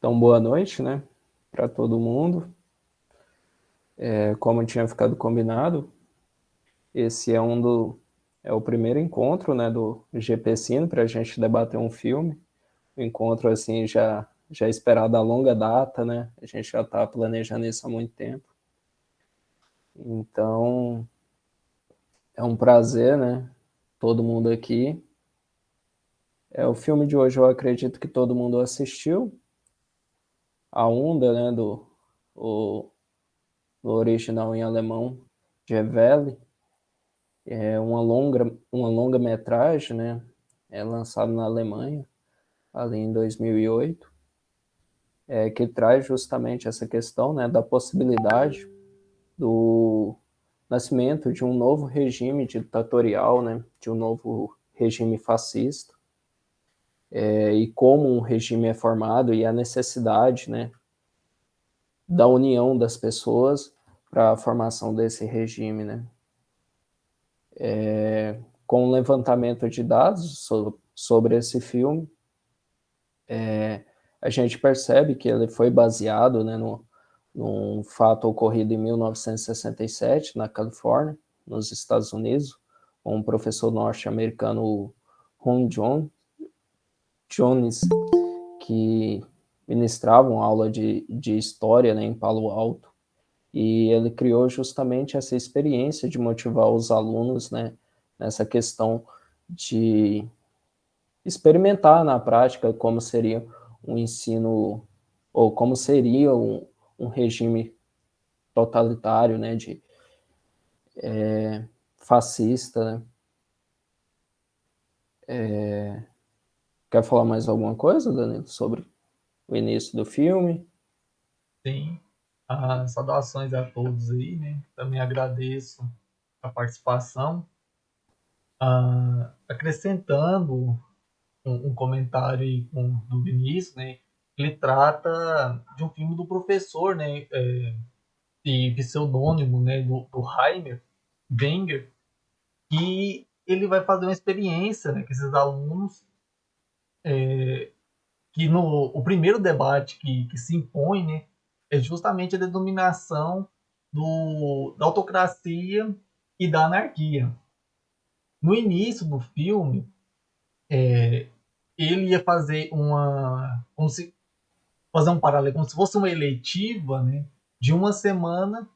Então, boa noite, né, para todo mundo. Como tinha ficado combinado, esse é o primeiro encontro, né, do GP Cine para a gente debater um filme. Um encontro assim já esperado a longa data, né? A gente já está planejando isso há muito tempo. Então, é um prazer, né? Todo mundo aqui. O filme de hoje eu acredito que todo mundo assistiu. A Onda, né, o, no original em alemão, de Welle. É uma longa metragem, né? É lançado na Alemanha, ali em 2008, que traz justamente essa questão, né, da possibilidade do nascimento de um novo regime ditatorial, né, de um novo regime fascista, e como um regime é formado e a necessidade, né, da união das pessoas para a formação desse regime, né. Com o levantamento de dados sobre esse filme, a gente percebe que ele foi baseado, né, num fato ocorrido em 1967 na Califórnia, nos Estados Unidos, com um professor norte-americano, Ron Jones, que ministrava uma aula de história, né, em Palo Alto, e ele criou justamente essa experiência de motivar os alunos, né, nessa questão de experimentar na prática como seria um ensino, ou como seria um regime totalitário, né, de fascista, né? Quer falar mais alguma coisa, Danilo, sobre o início do filme? Sim, saudações a todos aí, né? Também agradeço a participação. Acrescentando um comentário aí do Vinícius, né? Ele trata de um filme do professor, né? De pseudônimo, né? Do Heimer Wenger, que ele vai fazer uma experiência, né? Com esses alunos, que no o primeiro debate que se impõe, né? É justamente a denominação da autocracia e da anarquia. No início do filme, ele ia fazer fazer um paralelo, como se fosse uma eleitiva, né, de uma semana,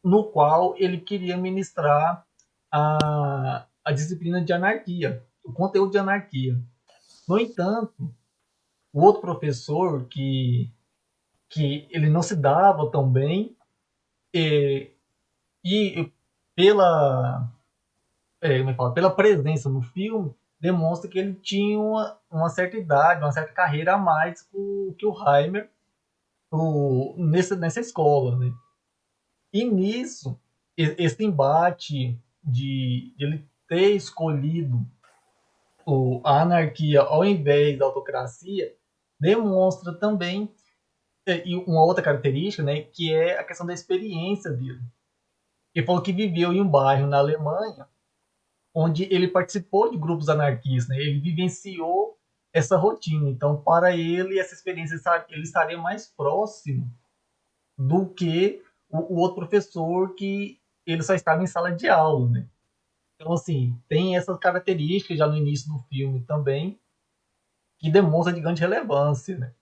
no qual ele queria ministrar a disciplina de anarquia, o conteúdo de anarquia. No entanto, o outro professor que ele não se dava tão bem, e, e pela como é que fala? Pela presença no filme, demonstra que ele tinha uma certa idade, uma certa carreira a mais que o Heimer nessa escola. Né? E nisso, esse embate de ele ter escolhido a anarquia ao invés da autocracia demonstra também e uma outra característica, né, que é a questão da experiência dele. Ele falou que viveu em um bairro na Alemanha onde ele participou de grupos anarquistas, né? Ele vivenciou essa rotina. Então, para ele, essa experiência ele estaria mais próximo do que o outro professor que ele só estava em sala de aula, né? Então, assim, tem essas características já no início do filme também que demonstra de grande relevância, né?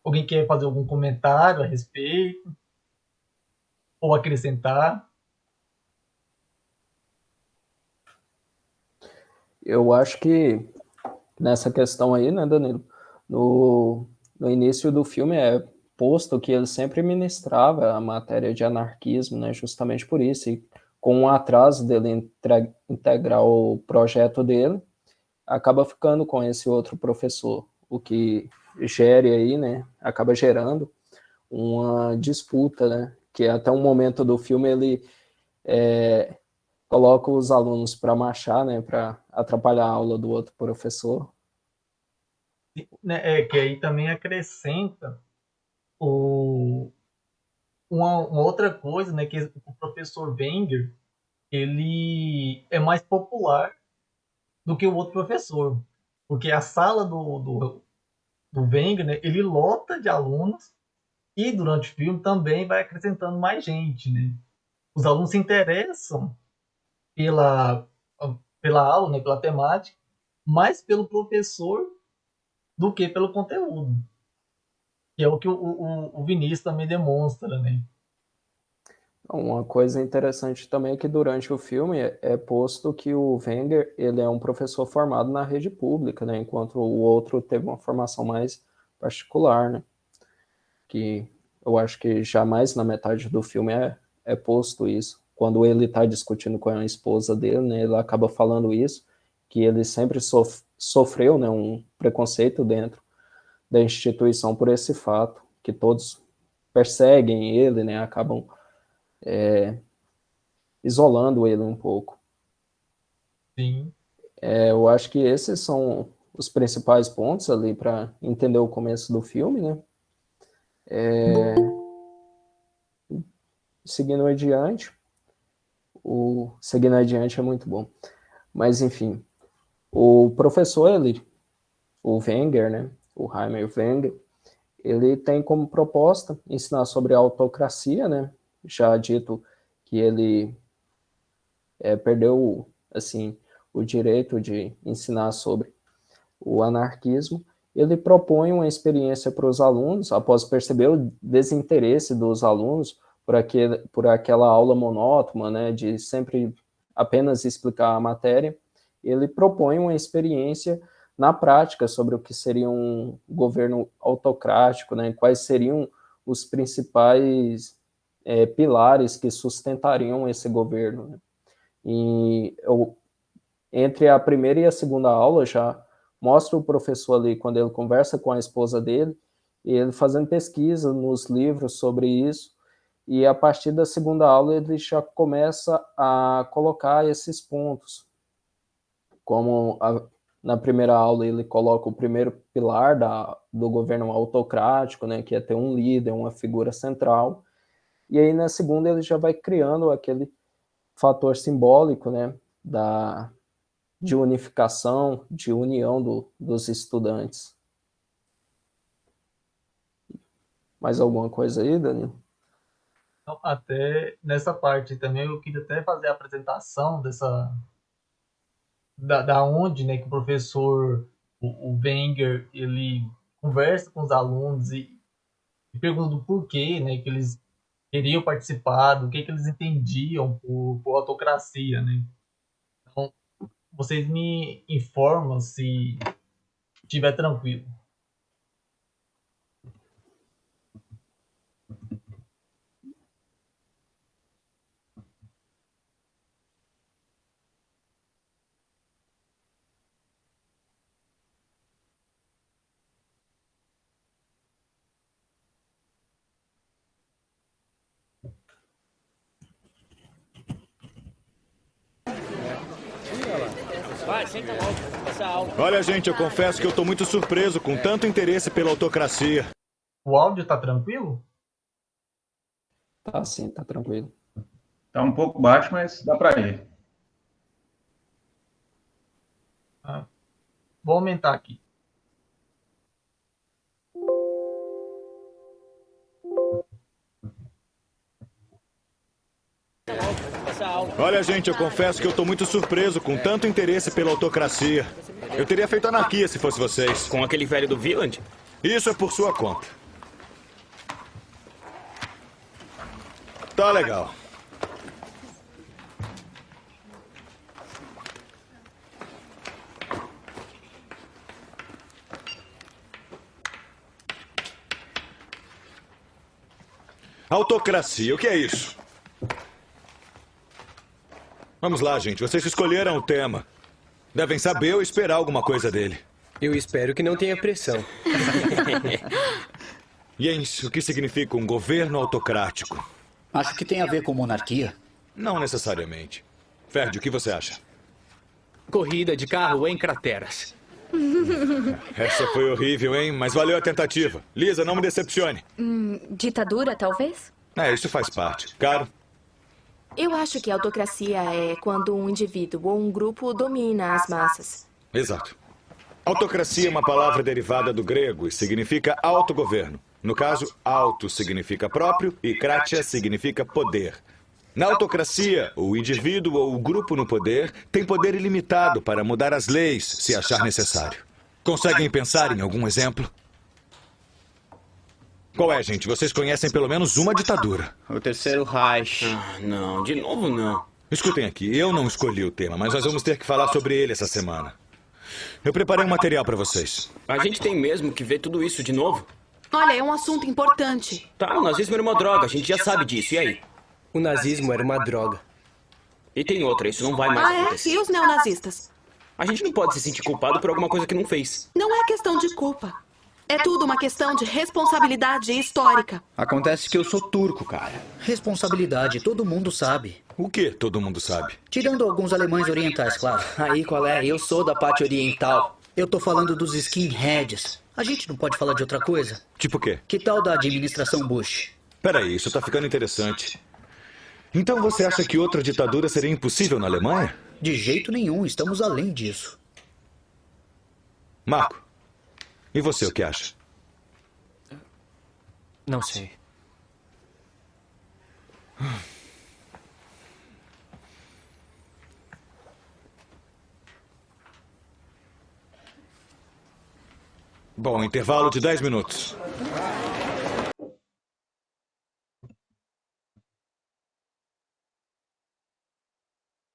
Alguém quer fazer algum comentário a respeito ou acrescentar? Eu acho que nessa questão aí, né, Danilo, no, no início do filme é posto que ele sempre ministrava a matéria de anarquismo, né, justamente por isso, e com o atraso dele integrar o projeto dele, acaba ficando com esse outro professor, o que gere aí, né, acaba gerando uma disputa, né, que até um momento do filme ele é, coloca os alunos para marchar, né, para atrapalhar a aula do outro professor. Né, que aí também acrescenta o, uma outra coisa, né, que o professor Wenger ele é mais popular do que o outro professor, porque a sala do Wenger, né, ele lota de alunos e durante o filme também vai acrescentando mais gente, né? Os alunos se interessam pela, pela aula, né, pela temática, mais pelo professor do que pelo conteúdo. Que é o que o Vinícius também demonstra, né? Uma coisa interessante também é que durante o filme é posto que o Wenger ele é um professor formado na rede pública, né, enquanto o outro teve uma formação mais particular, né, que eu acho que jamais na metade do filme é posto isso. Quando ele está discutindo com a esposa dele, né, ele acaba falando isso, que ele sempre sofreu, né, um preconceito dentro da instituição por esse fato, que todos perseguem ele, né, acabam isolando ele um pouco. Sim. Eu acho que esses são os principais pontos ali para entender o começo do filme, né? Seguindo adiante, seguindo adiante é muito bom. Mas enfim, o professor, o Wenger, né? O Heimer Wenger, ele tem como proposta ensinar sobre a autocracia, né? Já dito que ele perdeu assim o direito de ensinar sobre o anarquismo. Ele propõe uma experiência para os alunos, após perceber o desinteresse dos alunos por aquela aula monótona, né, de sempre apenas explicar a matéria. Ele propõe uma experiência na prática sobre o que seria um governo autocrático, né, quais seriam os principais pilares que sustentariam esse governo. Né? E entre a primeira e a segunda aula já mostra o professor ali quando ele conversa com a esposa dele, e ele fazendo pesquisa nos livros sobre isso, e a partir da segunda aula ele já começa a colocar esses pontos, como na primeira aula ele coloca o primeiro pilar do governo autocrático, né, que é ter um líder, uma figura central, e aí na segunda ele já vai criando aquele fator simbólico, né, de unificação, de união dos estudantes. Mais alguma coisa aí, Danilo? Então, até nessa parte também eu queria até fazer a apresentação da onde, né, que o professor, o Wenger, ele conversa com os alunos e pergunta do porquê, né, que eles queriam participar, do que eles entendiam por autocracia, né? Então, vocês me informam se estiver tranquilo. Olha, gente, eu confesso que eu tô muito surpreso com tanto interesse pela autocracia. O áudio tá tranquilo? Tá sim, tá tranquilo. Tá um pouco baixo, mas dá para ir. Ah, vou aumentar aqui. Olha, gente, eu confesso que eu tô muito surpreso com tanto interesse pela autocracia. Eu teria feito anarquia se fosse vocês. Com aquele velho do Villand? Isso é por sua conta. Tá legal. Autocracia, o que é isso? Vamos lá, gente. Vocês escolheram o tema. Devem saber ou esperar alguma coisa dele. Eu espero que não tenha pressão. Jens, o que significa um governo autocrático? Acho que tem a ver com monarquia. Não necessariamente. Ferdi, o que você acha? Corrida de carro em crateras. Essa foi horrível, hein? Mas valeu a tentativa. Lisa, não me decepcione. Ditadura, talvez? Isso faz parte. Caro? Eu acho que a autocracia é quando um indivíduo ou um grupo domina as massas. Exato. Autocracia é uma palavra derivada do grego e significa autogoverno. No caso, auto significa próprio e kratia significa poder. Na autocracia, o indivíduo ou o grupo no poder tem poder ilimitado para mudar as leis, se achar necessário. Conseguem pensar em algum exemplo? Qual é, gente? Vocês conhecem pelo menos uma ditadura. O Terceiro Reich. Não, de novo não. Escutem aqui, eu não escolhi o tema, mas nós vamos ter que falar sobre ele essa semana. Eu preparei um material para vocês. A gente tem mesmo que ver tudo isso de novo? Olha, é um assunto importante. Tá, o nazismo era uma droga, a gente já sabe disso, e aí? O nazismo era uma droga. E tem outra, isso não vai mais Ah, é? acontecer. E os neonazistas? A gente não pode se sentir culpado por alguma coisa que não fez. Não é questão de culpa. É tudo uma questão de responsabilidade histórica. Acontece que eu sou turco, cara. Responsabilidade, todo mundo sabe. O que todo mundo sabe? Tirando alguns alemães orientais, claro. Aí qual é? Eu sou da parte oriental. Eu tô falando dos skinheads. A gente não pode falar de outra coisa? Tipo o quê? Que tal da administração Bush? Peraí, isso tá ficando interessante. Então você acha que outra ditadura seria impossível na Alemanha? De jeito nenhum, estamos além disso. Marco, e você o que acha? Não sei. Bom, intervalo de 10 minutos.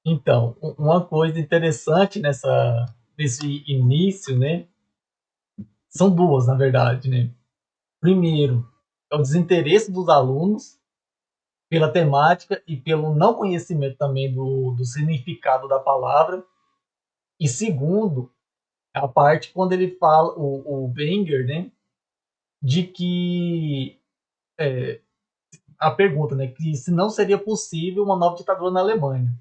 Então, uma coisa interessante nesse início, né? São duas, na verdade, né? Primeiro, é o desinteresse dos alunos pela temática e pelo não conhecimento também do significado da palavra. E segundo, a parte quando ele fala, o Wenger, né? De que a pergunta, né? Que se não seria possível uma nova ditadura na Alemanha.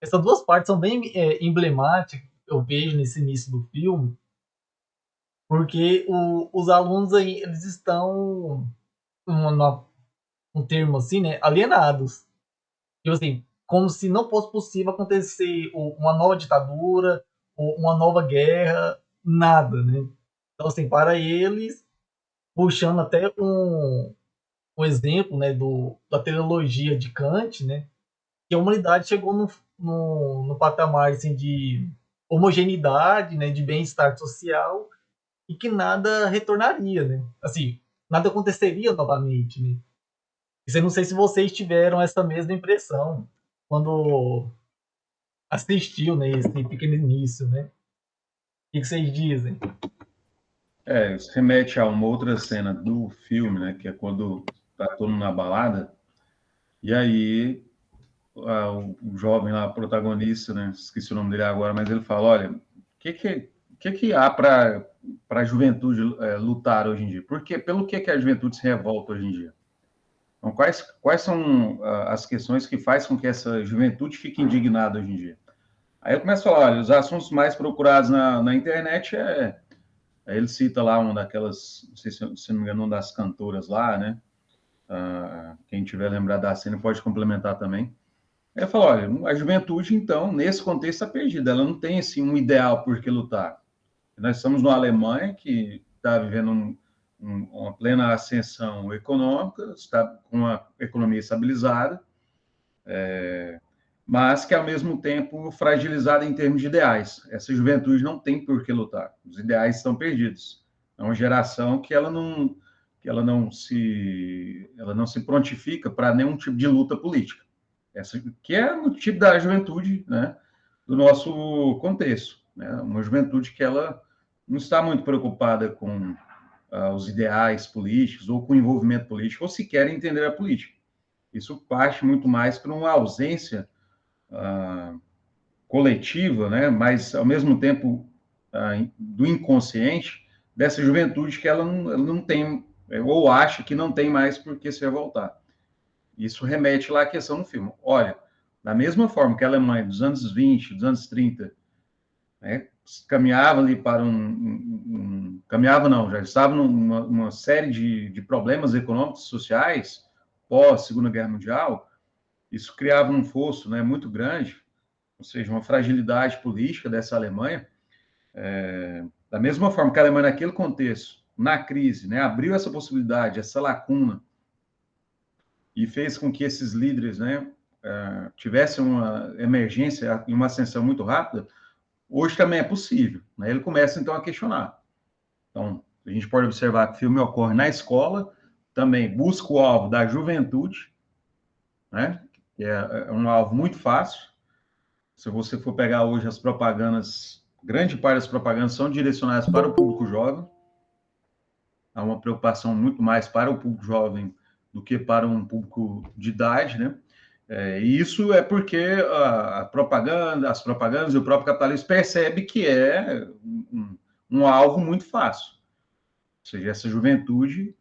Essas duas partes são bem emblemáticas, eu vejo nesse início do filme, porque os alunos aí, eles estão, um termo assim, né, alienados. Tipo assim, como se não fosse possível acontecer uma nova ditadura, ou uma nova guerra, nada, né? Então, assim, para eles, puxando até um exemplo, né, da teleologia de Kant, né, que a humanidade chegou no patamar assim, de homogeneidade, né, de bem-estar social, e que nada retornaria, né? Assim, nada aconteceria novamente, né? Eu não sei se vocês tiveram essa mesma impressão quando assistiu, né, esse pequeno início, né? O que vocês dizem? Isso remete a uma outra cena do filme, né? Que é quando tá todo mundo na balada, e aí o jovem lá, protagonista, né? Esqueci o nome dele agora, mas ele fala, olha, o que há para a juventude lutar hoje em dia? Pelo que a juventude se revolta hoje em dia? Então, quais são as questões que fazem com que essa juventude fique indignada hoje em dia? Aí eu começo a falar, olha, os assuntos mais procurados na internet aí ele cita lá uma daquelas, não sei se não me engano, uma das cantoras lá, né? Quem tiver lembrado da cena pode complementar também. Aí eu falo, olha, a juventude, então, nesse contexto, está perdida. Ela não tem, assim, um ideal por que lutar. Nós estamos numa Alemanha que está vivendo uma plena ascensão econômica, está com uma economia estabilizada, mas que, ao mesmo tempo, fragilizada em termos de ideais. Essa juventude não tem por que lutar. Os ideais estão perdidos. É uma geração que ela não se prontifica para nenhum tipo de luta política. Essa que é o tipo da juventude, né, do nosso contexto, né? Uma juventude que ela não está muito preocupada com os ideais políticos ou com o envolvimento político, ou sequer entender a política. Isso parte muito mais para uma ausência coletiva, né, mas, ao mesmo tempo, do inconsciente, dessa juventude que ela não tem, ou acha que não tem mais por que se revoltar. Isso remete lá à questão do filme. Olha, da mesma forma que a Alemanha dos anos 20, dos anos 30, né, caminhava ali para caminhava não, já estava numa série de problemas econômicos e sociais pós-Segunda Guerra Mundial, isso criava um fosso, né, muito grande, ou seja, uma fragilidade política dessa Alemanha, Da mesma forma que a Alemanha, naquele contexto, na crise, né, abriu essa possibilidade, essa lacuna, e fez com que esses líderes, né, tivessem uma emergência e uma ascensão muito rápida, hoje também é possível. Né? Ele começa, então, a questionar. Então, a gente pode observar que o filme ocorre na escola, também busca o alvo da juventude, né? Que é um alvo muito fácil. Se você for pegar hoje as propagandas, grande parte das propagandas são direcionadas para o público jovem. Há uma preocupação muito mais para o público jovem do que para um público de idade, né? E isso é porque a propaganda, as propagandas e o próprio capitalismo percebe que é um alvo muito fácil. Ou seja, essa juventude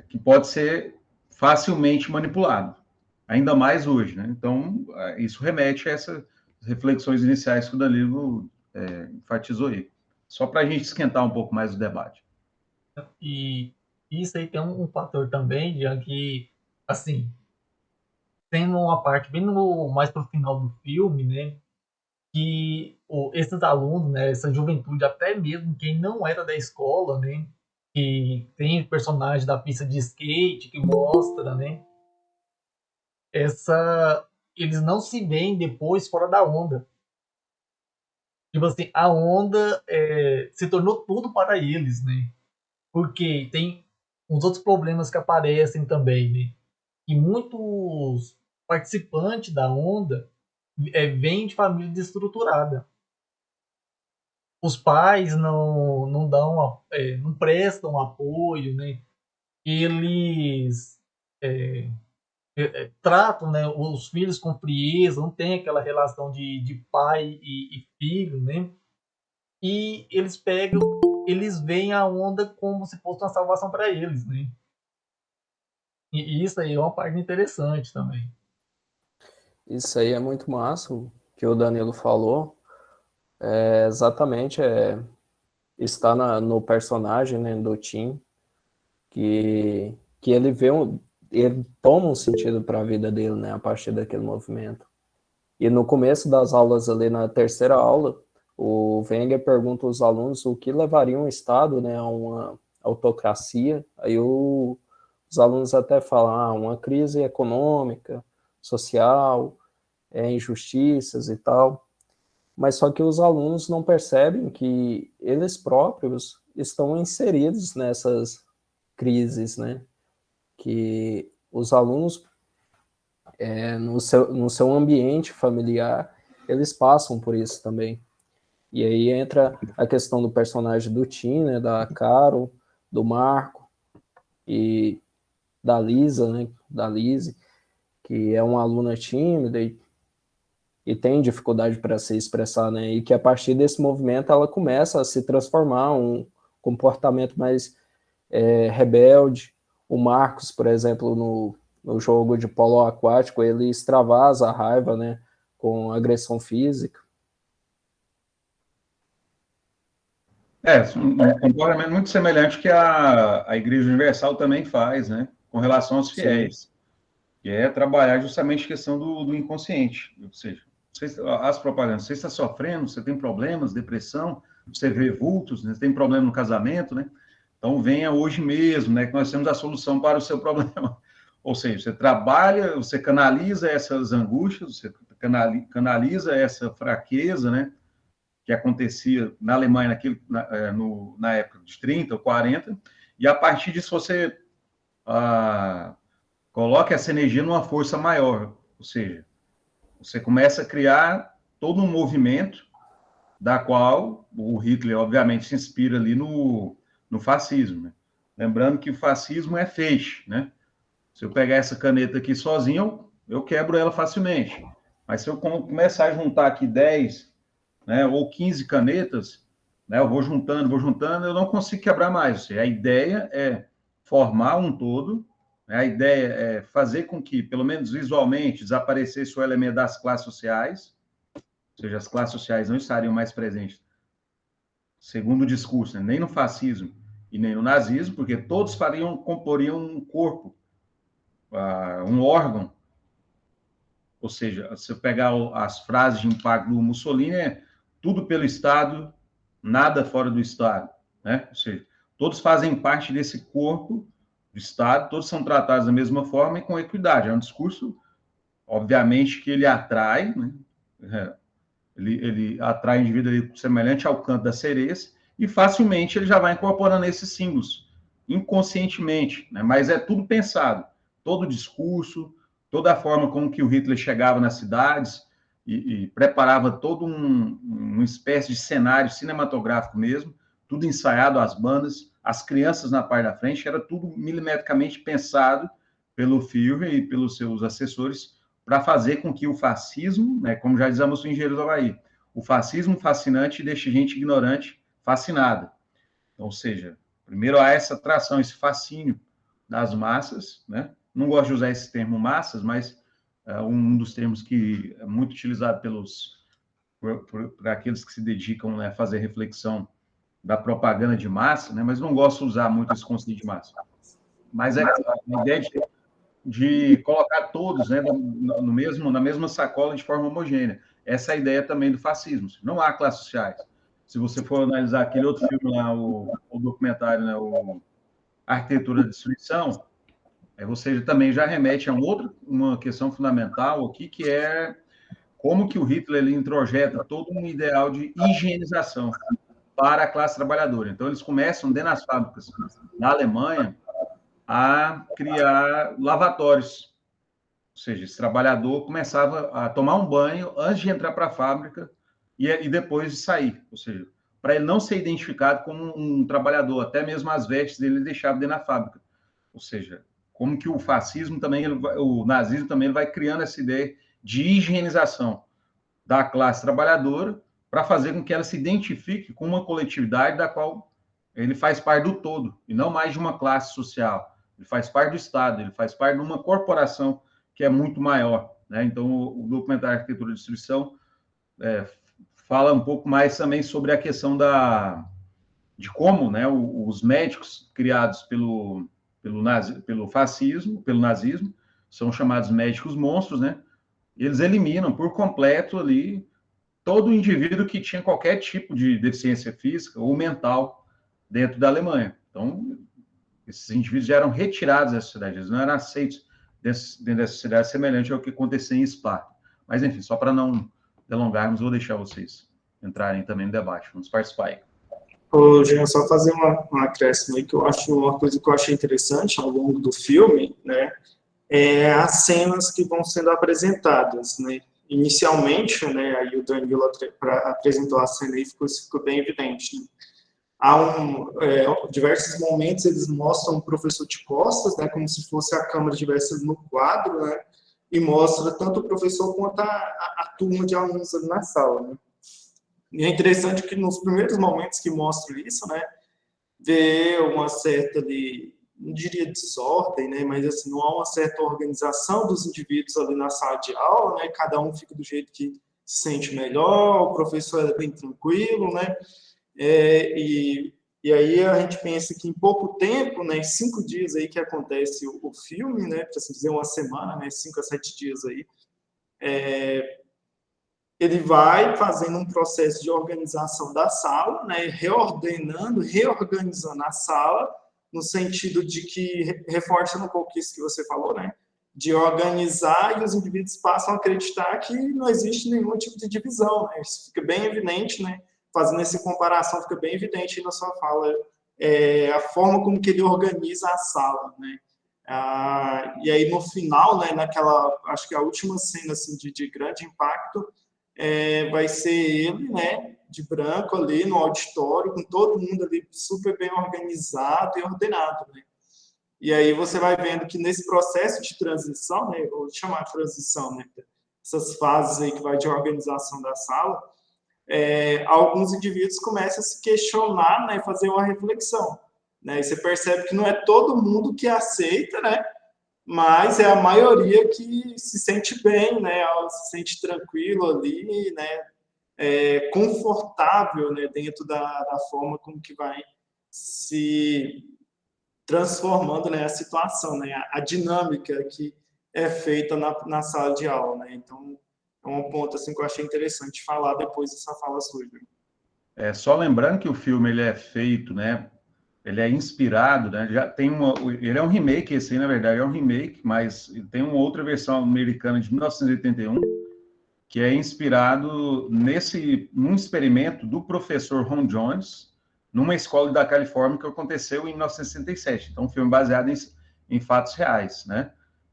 que pode ser facilmente manipulado, ainda mais hoje, né? Então, isso remete a essas reflexões iniciais que o Danilo enfatizou aí. Só para a gente esquentar um pouco mais o debate. E isso aí tem um fator também, já que, assim, tendo uma parte bem mais pro final do filme, né, que esses alunos, né, essa juventude, até mesmo quem não era da escola, né, que tem personagem da pista de skate que mostra, né, eles não se veem depois fora da onda. Tipo assim, a onda se tornou tudo para eles, né? Porque tem uns outros problemas que aparecem também, né? E muitos participantes da onda vêm de família desestruturada. Os pais não dão, não prestam apoio, né? Eles tratam, né, os filhos com frieza, não tem aquela relação de pai e filho, né? E eles veem a onda como se fosse uma salvação para eles, né? E isso aí é uma parte interessante também. Isso aí é muito massa, o que o Danilo falou. Exatamente, está no personagem, né, do Tim, que ele ele toma um sentido para a vida dele, né, a partir daquele movimento. E no começo das aulas ali, na terceira aula, o Wenger pergunta aos alunos o que levaria um Estado, né, a uma autocracia. Aí os alunos até falam, uma crise econômica, social, injustiças e tal. Mas só que os alunos não percebem que eles próprios estão inseridos nessas crises, né? Que os alunos, no seu ambiente familiar, eles passam por isso também. E aí entra a questão do personagem do Tim, né, da Carol, do Marco e da Lisa, né, da Lizzie, que é uma aluna tímida e tem dificuldade para se expressar, né, e que a partir desse movimento ela começa a se transformar um comportamento mais rebelde. O Marcos, por exemplo, no jogo de polo aquático, ele extravasa a raiva, né, com agressão física. Um comportamento muito semelhante que a Igreja Universal também faz, né, com relação aos fiéis, que é trabalhar justamente a questão do inconsciente, ou seja, as propagandas, você está sofrendo, você tem problemas, depressão, você vê vultos, né, você tem problema no casamento, né, então venha hoje mesmo, né, que nós temos a solução para o seu problema. Ou seja, você trabalha, você canaliza essas angústias, você canaliza essa fraqueza, né, que acontecia na Alemanha na época de 30 ou 40, e a partir disso você coloca essa energia numa força maior, ou seja, você começa a criar todo um movimento da qual o Hitler, obviamente, se inspira ali no fascismo, né? Lembrando que o fascismo é feixe, né? Se eu pegar essa caneta aqui sozinho, eu quebro ela facilmente. Mas se eu começar a juntar aqui 10, né, ou 15 canetas, né, eu vou juntando, eu não consigo quebrar mais. A ideia é formar um todo, né, a ideia é fazer com que, pelo menos visualmente, desaparecesse o elemento das classes sociais, ou seja, as classes sociais não estariam mais presentes, segundo o discurso, né, nem no fascismo e nem no nazismo, porque todos comporiam um corpo, um órgão. Ou seja, se eu pegar as frases de impacto do Mussolini, tudo pelo Estado, nada fora do Estado, né? Ou seja, todos fazem parte desse corpo do Estado, todos são tratados da mesma forma e com equidade. É um discurso, obviamente, que ele atrai, né? Ele atrai o indivíduo ali semelhante ao canto da sereia e facilmente ele já vai incorporando esses símbolos, inconscientemente, né? Mas é tudo pensado, todo o discurso, toda a forma como que o Hitler chegava nas cidades e preparava todo uma espécie de cenário cinematográfico mesmo, tudo ensaiado, as bandas, as crianças na parte da frente, era tudo milimetricamente pensado pelo Führer e pelos seus assessores para fazer com que o fascismo, né, como já dizemos o Engenheiro do Havaí, o fascismo fascinante deixa gente ignorante fascinada. Então, ou seja, primeiro há essa atração, esse fascínio das massas, né? Não gosto de usar esse termo massas, mas um dos termos que é muito utilizado por aqueles que se dedicam, né, a fazer reflexão da propaganda de massa, né? Mas não gosto de usar muito esse conceito de massa. Mas é a ideia de colocar todos, né, na mesma sacola de forma homogênea. Essa é a ideia também do fascismo. Não há classes sociais. Se você for analisar aquele outro filme lá, o documentário, né, a Arquitetura da Destruição, você também já remete a uma questão fundamental aqui, que é como que o Hitler ele introjeta todo um ideal de higienização para a classe trabalhadora. Então, eles começam, dentro das fábricas na Alemanha, a criar lavatórios. Ou seja, esse trabalhador começava a tomar um banho antes de entrar para a fábrica e depois de sair. Ou seja, para ele não ser identificado como um trabalhador, até mesmo as vestes dele ele deixava dentro da fábrica. Ou seja, como que o fascismo também, o nazismo também vai criando essa ideia de higienização da classe trabalhadora para fazer com que ela se identifique com uma coletividade da qual ele faz parte do todo, e não mais de uma classe social. Ele faz parte do Estado, ele faz parte de uma corporação que é muito maior, né? Então, o documentário Arquitetura de Destruição fala um pouco mais também sobre a questão de como, né, os médicos criados pelo fascismo, pelo nazismo, são chamados médicos monstros, né? Eles eliminam por completo ali todo indivíduo que tinha qualquer tipo de deficiência física ou mental dentro da Alemanha. Então, esses indivíduos já eram retirados dessa sociedade, eles não eram aceitos dentro dessa sociedade, semelhante ao que acontecia em Esparta. Mas, enfim, só para não delongarmos, vou deixar vocês entrarem também no debate. Vamos participar aí. Ô, Jean, só fazer um acréscimo aí, que eu acho uma coisa que eu achei interessante ao longo do filme, né, é as cenas que vão sendo apresentadas, né. Inicialmente, né, aí o Danilo apresentou a cena e ficou bem evidente, né. Há diversos momentos eles mostram o professor de costas, né, como se fosse a câmera estivesse no quadro, né, e mostra tanto o professor quanto a turma de alunos ali na sala, né. E é interessante que nos primeiros momentos que mostra isso, né, vê uma certa ali, não diria desordem, né, mas assim, não há uma certa organização dos indivíduos ali na sala de aula, né, cada um fica do jeito que se sente melhor, o professor é bem tranquilo, né, e aí a gente pensa que em pouco tempo, né, em 5 dias aí que acontece o filme, né, para assim dizer uma semana, né, 5 a 7 dias aí, ele vai fazendo um processo de organização da sala, né, reorganizando a sala, no sentido de que, reforçando um pouco isso que você falou, né, de organizar e os indivíduos passam a acreditar que não existe nenhum tipo de divisão, né, isso fica bem evidente, né, fazendo essa comparação, fica bem evidente aí na sua fala, a forma como que ele organiza a sala, né. E aí, no final, né, acho que a última cena assim, de grande impacto, vai ser ele, né, de branco ali no auditório, com todo mundo ali super bem organizado e ordenado, né. E aí você vai vendo que nesse processo de transição, né, vou chamar de transição, né, essas fases aí que vai de organização da sala, alguns indivíduos começam a se questionar, né, fazer uma reflexão, né, e você percebe que não é todo mundo que aceita, né, mas é a maioria que se sente bem, né, se sente tranquilo ali, né, confortável, né, dentro da forma como que vai se transformando, né, a situação, né, a dinâmica que é feita na sala de aula, né. Então, é um ponto assim, que eu achei interessante falar depois dessa fala sua. Só lembrando que o filme ele é feito, né? Ele é inspirado, né? Já tem ele é um remake, esse aí, na verdade, é um remake, mas tem uma outra versão americana de 1981, que é inspirado num experimento do professor Ron Jones, numa escola da Califórnia, que aconteceu em 1967. Então, um filme baseado em fatos reais, né?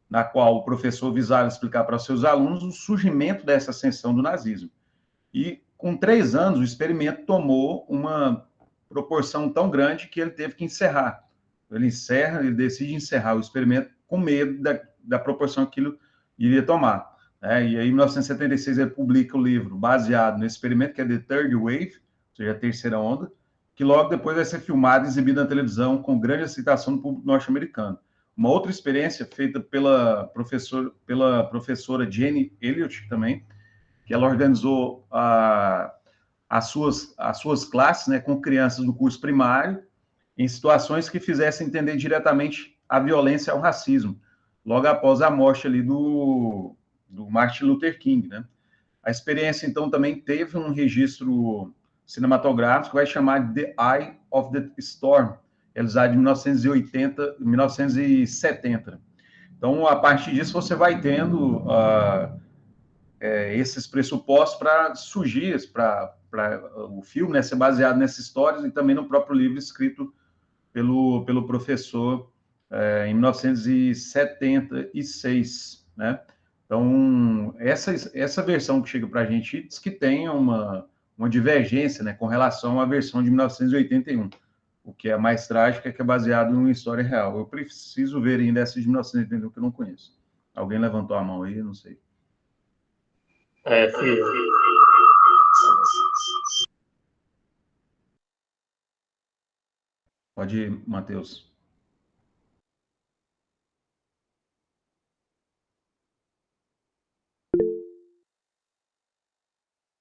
Na qual o professor visava explicar para os seus alunos o surgimento dessa ascensão do nazismo. E, com 3 anos, o experimento tomou uma proporção tão grande que ele teve que encerrar. Ele decide encerrar o experimento com medo da proporção que aquilo iria tomar. E aí, em 1976, ele publica o livro baseado nesse experimento, que é The Third Wave, ou seja, a terceira onda, que logo depois vai ser filmado e exibido na televisão com grande aceitação do público norte-americano. Uma outra experiência feita pela professora Jenny Elliott também, que ela organizou as suas classes, né, com crianças do curso primário, em situações que fizessem entender diretamente a violência ao racismo, logo após a morte ali do Martin Luther King, né? A experiência, então, também teve um registro cinematográfico que vai chamar The Eye of the Storm, realizado em 1970. Então, a partir disso, você vai tendo esses pressupostos para surgir, para o filme, né, ser baseado nessas histórias e também no próprio livro escrito pelo professor em 1976, né? Então, essa versão que chega para a gente diz que tem uma divergência, né, com relação à versão de 1981. O que é mais trágico é que é baseado em uma história real. Eu preciso ver ainda essa de 1981 que eu não conheço. Alguém levantou a mão aí? Não sei. Filho. Pode ir, Matheus.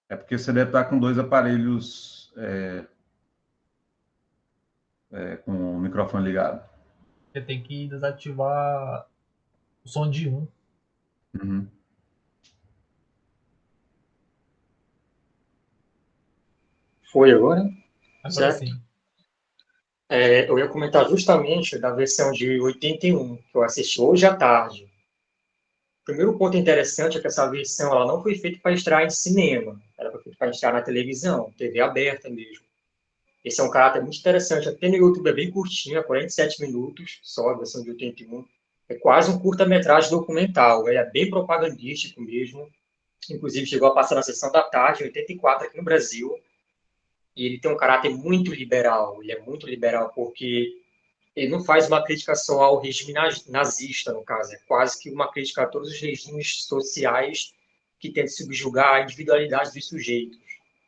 É porque você deve estar com 2 aparelhos com o microfone ligado. Você tem que desativar o som de um. Uhum. Foi agora? Agora Certo? sim. Eu ia comentar justamente da versão de 81, que eu assisti hoje à tarde. O primeiro ponto interessante é que essa versão ela não foi feita para estrear em cinema, ela foi feita para estrear na televisão, TV aberta mesmo. Esse é um caráter muito interessante, até no YouTube é bem curtinho, 47 minutos, só a versão de 81. É quase um curta-metragem documental, ele é bem propagandístico mesmo. Inclusive chegou a passar na sessão da tarde, em 84, aqui no Brasil. E ele tem um caráter muito liberal, ele é muito liberal porque ele não faz uma crítica só ao regime nazista, no caso, é quase que uma crítica a todos os regimes sociais que tentam subjugar a individualidade dos sujeitos,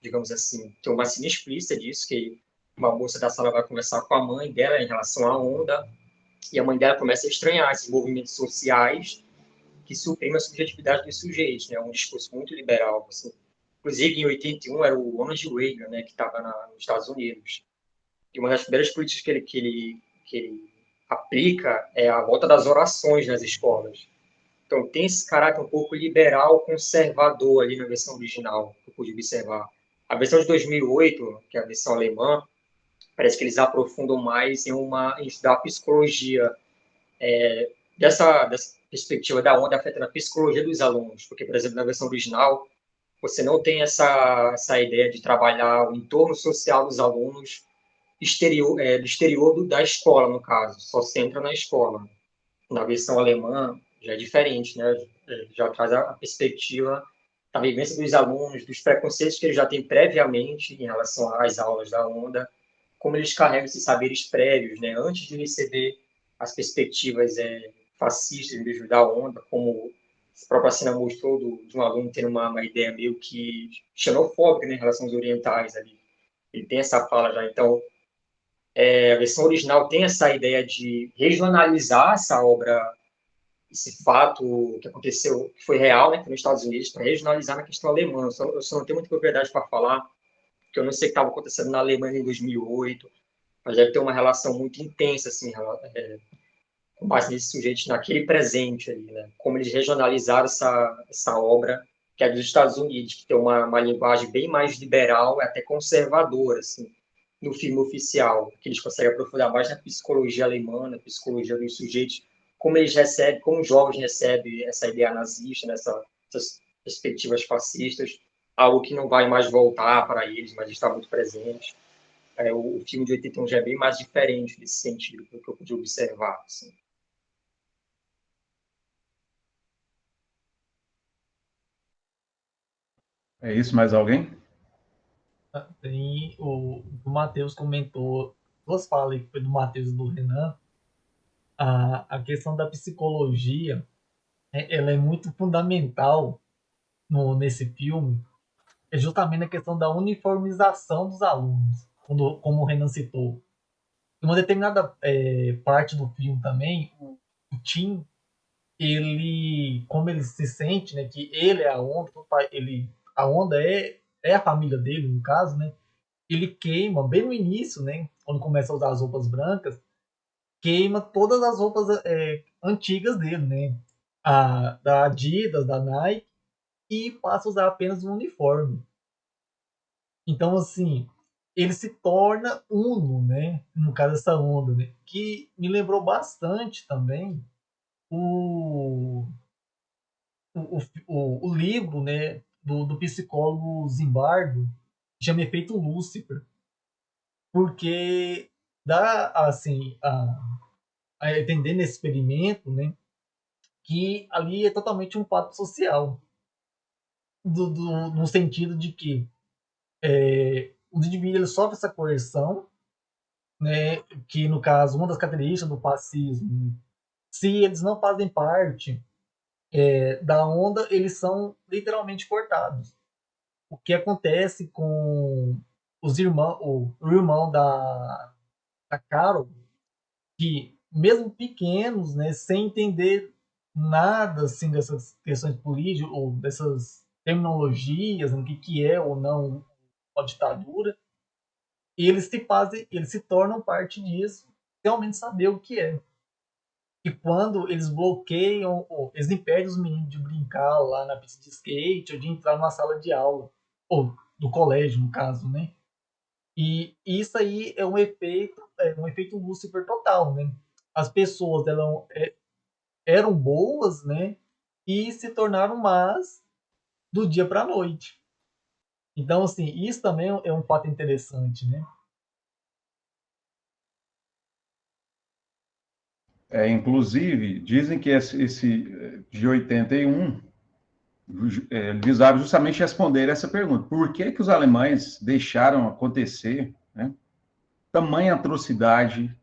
digamos assim. Tem uma cena explícita disso, que uma moça da sala vai conversar com a mãe dela em relação à onda, e a mãe dela começa a estranhar esses movimentos sociais que suprimem a subjetividade dos sujeitos, né? Um discurso muito liberal. Assim. Inclusive, em 81, era o Ronald Reagan, né, que estava nos Estados Unidos. E uma das primeiras políticas que ele aplica é a volta das orações nas escolas. Então, tem esse caráter um pouco liberal, conservador ali na versão original, que eu pude observar. A versão de 2008, que é a versão alemã, parece que eles aprofundam mais em estudar a psicologia dessa perspectiva da onda afetando a psicologia dos alunos. Porque, por exemplo, na versão original, você não tem essa ideia de trabalhar o entorno social dos alunos do exterior da escola, no caso. Só se entra na escola. Na versão alemã, já é diferente, né? Já traz a perspectiva da vivência dos alunos, dos preconceitos que eles já têm previamente em relação às aulas da onda, como eles carregam esses saberes prévios, né? Antes de receber as perspectivas fascistas mesmo da onda, como a própria cena mostrou de um aluno tendo uma ideia meio que xenofóbica, né, em relação aos orientais ali. Ele tem essa fala já. Então, a versão original tem essa ideia de regionalizar essa obra, esse fato que aconteceu, que foi real, né, que nos Estados Unidos, para regionalizar na questão alemã. Eu só não tenho muita propriedade para falar, porque eu não sei o que estava acontecendo na Alemanha em 2008, mas deve ter uma relação muito intensa, assim, com base nesses sujeitos naquele presente ali, né? Como eles regionalizaram essa obra que é dos Estados Unidos, que tem uma linguagem bem mais liberal, até conservadora, assim, no filme oficial, que eles conseguem aprofundar mais na psicologia alemã, na psicologia dos sujeitos, como eles recebem, como os jovens recebem essa ideia nazista, essas perspectivas fascistas, algo que não vai mais voltar para eles, mas está muito presente. O filme de 81 já é bem mais diferente nesse sentido, do que eu pude observar. Assim. É isso, mais alguém? Tem o Matheus comentou, duas falas aí, que foi do Matheus e do Renan, a questão da psicologia, ela é muito fundamental nesse filme, é justamente a questão da uniformização dos alunos, como o Renan citou. Em uma determinada parte do filme também, o Tim, como ele se sente, né, que ele é a onda, a onda é a família dele, no caso, né, ele queima, bem no início, né, quando começa a usar as roupas brancas, queima todas as roupas antigas dele, né, da Adidas, da Nike, e passa a usar apenas um uniforme. Então, assim, ele se torna uno, né, no caso dessa onda, né, que me lembrou bastante também o livro, né, do psicólogo Zimbardo, chama Efeito Lúcifer, porque dá assim a entender nesse experimento, né, que ali é totalmente um fato social, no sentido de que os indivíduos sofrem essa coerção, né, que no caso uma das características do fascismo, né, se eles não fazem parte da onda, eles são literalmente cortados. O que acontece com o irmão da Carol, que mesmo pequenos, né, sem entender nada assim dessas questões políticas ou dessas terminologias, o que é ou não uma ditadura, eles se tornam parte disso, realmente saber o que é. E quando eles bloqueiam, eles impedem os meninos de brincar lá na pista de skate ou de entrar numa sala de aula, ou do colégio, no caso, né? E isso aí é um efeito Lúcifer total, né? As pessoas eram boas, né? E se tornaram más do dia para a noite. Então, assim, isso também é um fato interessante, né? Inclusive, dizem que esse de 81 visava justamente responder essa pergunta. Por que que os alemães deixaram acontecer, né, tamanha atrocidade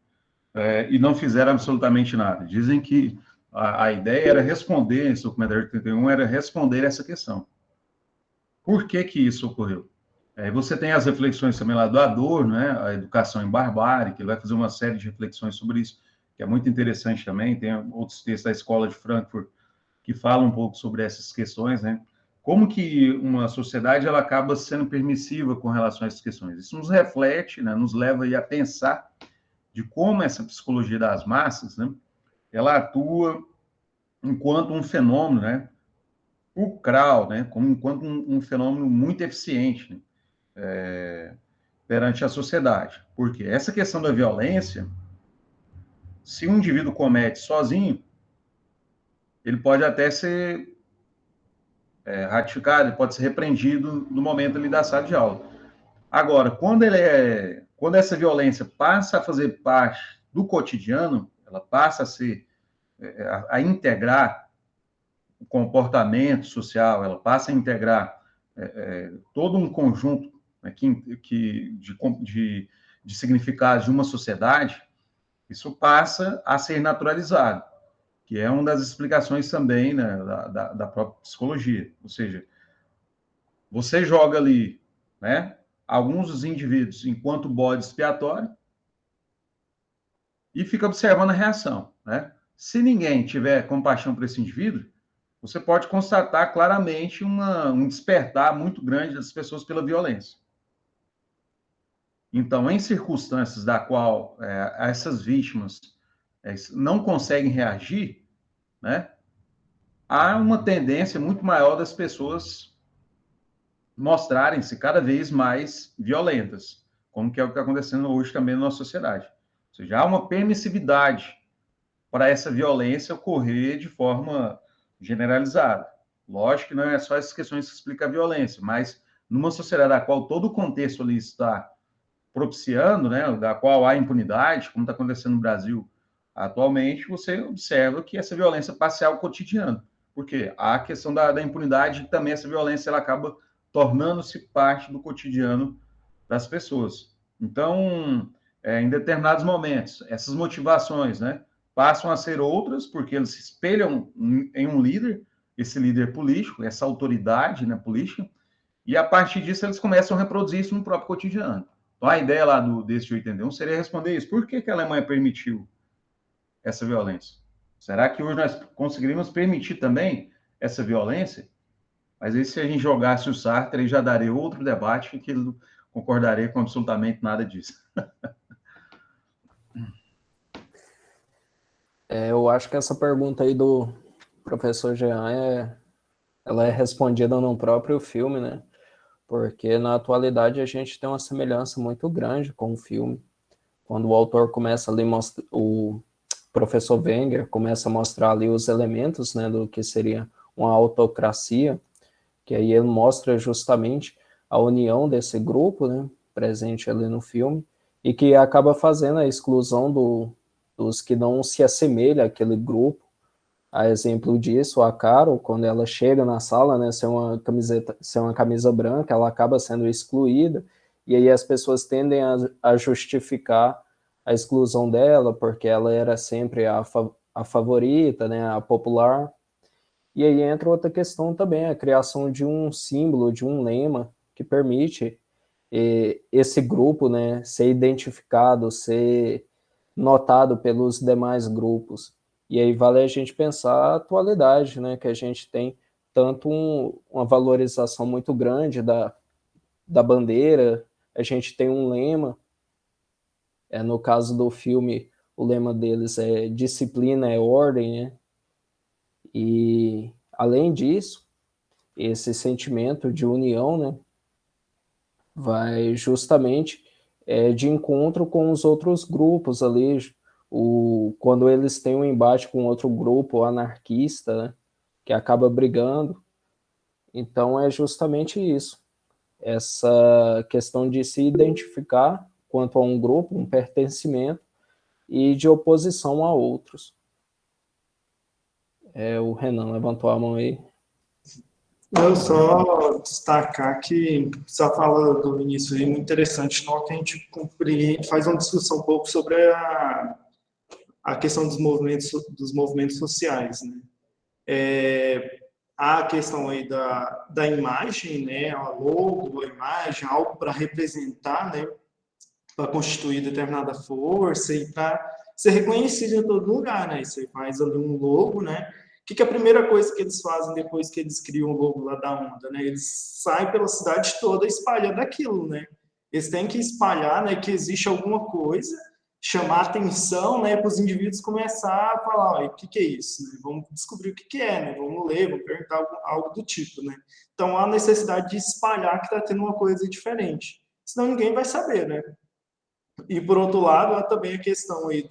e não fizeram absolutamente nada? Dizem que a ideia era responder, esse documentário de 81 era responder essa questão. Por que que isso ocorreu? Você tem as reflexões também lá do Adorno, né, a educação em barbárie, que ele vai fazer uma série de reflexões sobre isso, que é muito interessante também. Tem outros textos da Escola de Frankfurt que falam um pouco sobre essas questões, né? Como que uma sociedade ela acaba sendo permissiva com relação a essas questões. Isso nos reflete, né, nos leva aí a pensar de como essa psicologia das massas, né, ela atua enquanto um fenômeno, né, fulcral, né, enquanto um fenômeno muito eficiente, né, perante a sociedade. Porque essa questão da violência, se um indivíduo comete sozinho, ele pode até ser ratificado, ele pode ser repreendido no momento ali da sala de aula. Agora, quando essa violência passa a fazer parte do cotidiano, ela passa a integrar o comportamento social, ela passa a integrar todo um conjunto, né, de significados de uma sociedade, isso passa a ser naturalizado, que é uma das explicações também, né, da própria psicologia. Ou seja, você joga ali, né, alguns dos indivíduos enquanto bode expiatório e fica observando a reação, né? Se ninguém tiver compaixão por esse indivíduo, você pode constatar claramente um despertar muito grande das pessoas pela violência. Então, em circunstâncias da qual essas vítimas não conseguem reagir, né, há uma tendência muito maior das pessoas mostrarem-se cada vez mais violentas, como que é o que está acontecendo hoje também na nossa sociedade. Ou seja, há uma permissividade para essa violência ocorrer de forma generalizada. Lógico que não é só essas questões que explicam a violência, mas numa sociedade da qual todo o contexto ali está propiciando, né, da qual há impunidade, como está acontecendo no Brasil atualmente, você observa que essa violência passa a ser algo cotidiano. Porque a questão da impunidade e também essa violência ela acaba tornando-se parte do cotidiano das pessoas. Então, em determinados momentos, essas motivações, né, passam a ser outras, porque eles se espelham em um líder, esse líder político, essa autoridade, né, política, e a partir disso eles começam a reproduzir isso no próprio cotidiano. Então, a ideia lá desse de 81 seria responder isso. Por que a Alemanha permitiu essa violência? Será que hoje nós conseguiríamos permitir também essa violência? Mas aí, se a gente jogasse o Sartre, aí já daria outro debate que ele não concordaria com absolutamente nada disso. Eu acho que essa pergunta aí do professor Jean ela é respondida no próprio filme, né? Porque na atualidade a gente tem uma semelhança muito grande com o filme. Quando o autor começa ali, o professor Wenger começa a mostrar ali os elementos, né, do que seria uma autocracia, que aí ele mostra justamente a união desse grupo, né, presente ali no filme, e que acaba fazendo a exclusão dos que não se assemelham àquele grupo. A exemplo disso, a Carol, quando ela chega na sala, né, sem uma camisa branca, ela acaba sendo excluída, e aí as pessoas tendem a justificar a exclusão dela, porque ela era sempre a favorita, né, a popular. E aí entra outra questão também, a criação de um símbolo, de um lema, que permite esse grupo, né, ser identificado, ser notado pelos demais grupos. E aí vale a gente pensar a atualidade, né, que a gente tem tanto uma valorização muito grande da bandeira, a gente tem um lema, no caso do filme, o lema deles é disciplina é ordem, né? E além disso, esse sentimento de união, né, vai justamente de encontro com os outros grupos ali, quando eles têm um embate com outro grupo anarquista, né, que acaba brigando. Então é justamente isso, essa questão de se identificar quanto a um grupo, um pertencimento, e de oposição a outros. O Renan levantou a mão aí. Eu só destacar que você fala do início aí, muito interessante, que a gente compreende, faz uma discussão um pouco sobre a questão dos movimentos sociais, né? A questão aí da imagem, né, a logo, a imagem, algo para representar, né, para constituir determinada força e para ser reconhecido em todo lugar, né? Você faz ali um logo, né? O que é a primeira coisa que eles fazem depois que eles criam o logo lá da onda, né? Eles saem pela cidade toda espalhando aquilo, né? Eles têm que espalhar, né, que existe alguma coisa, chamar atenção, né, para os indivíduos começar a falar, o que é isso, né? Vamos descobrir o que é, né? Vamos ler, vamos perguntar algo do tipo, né? Então há necessidade de espalhar que está tendo uma coisa diferente, senão ninguém vai saber, né? E por outro lado, há também a questão aí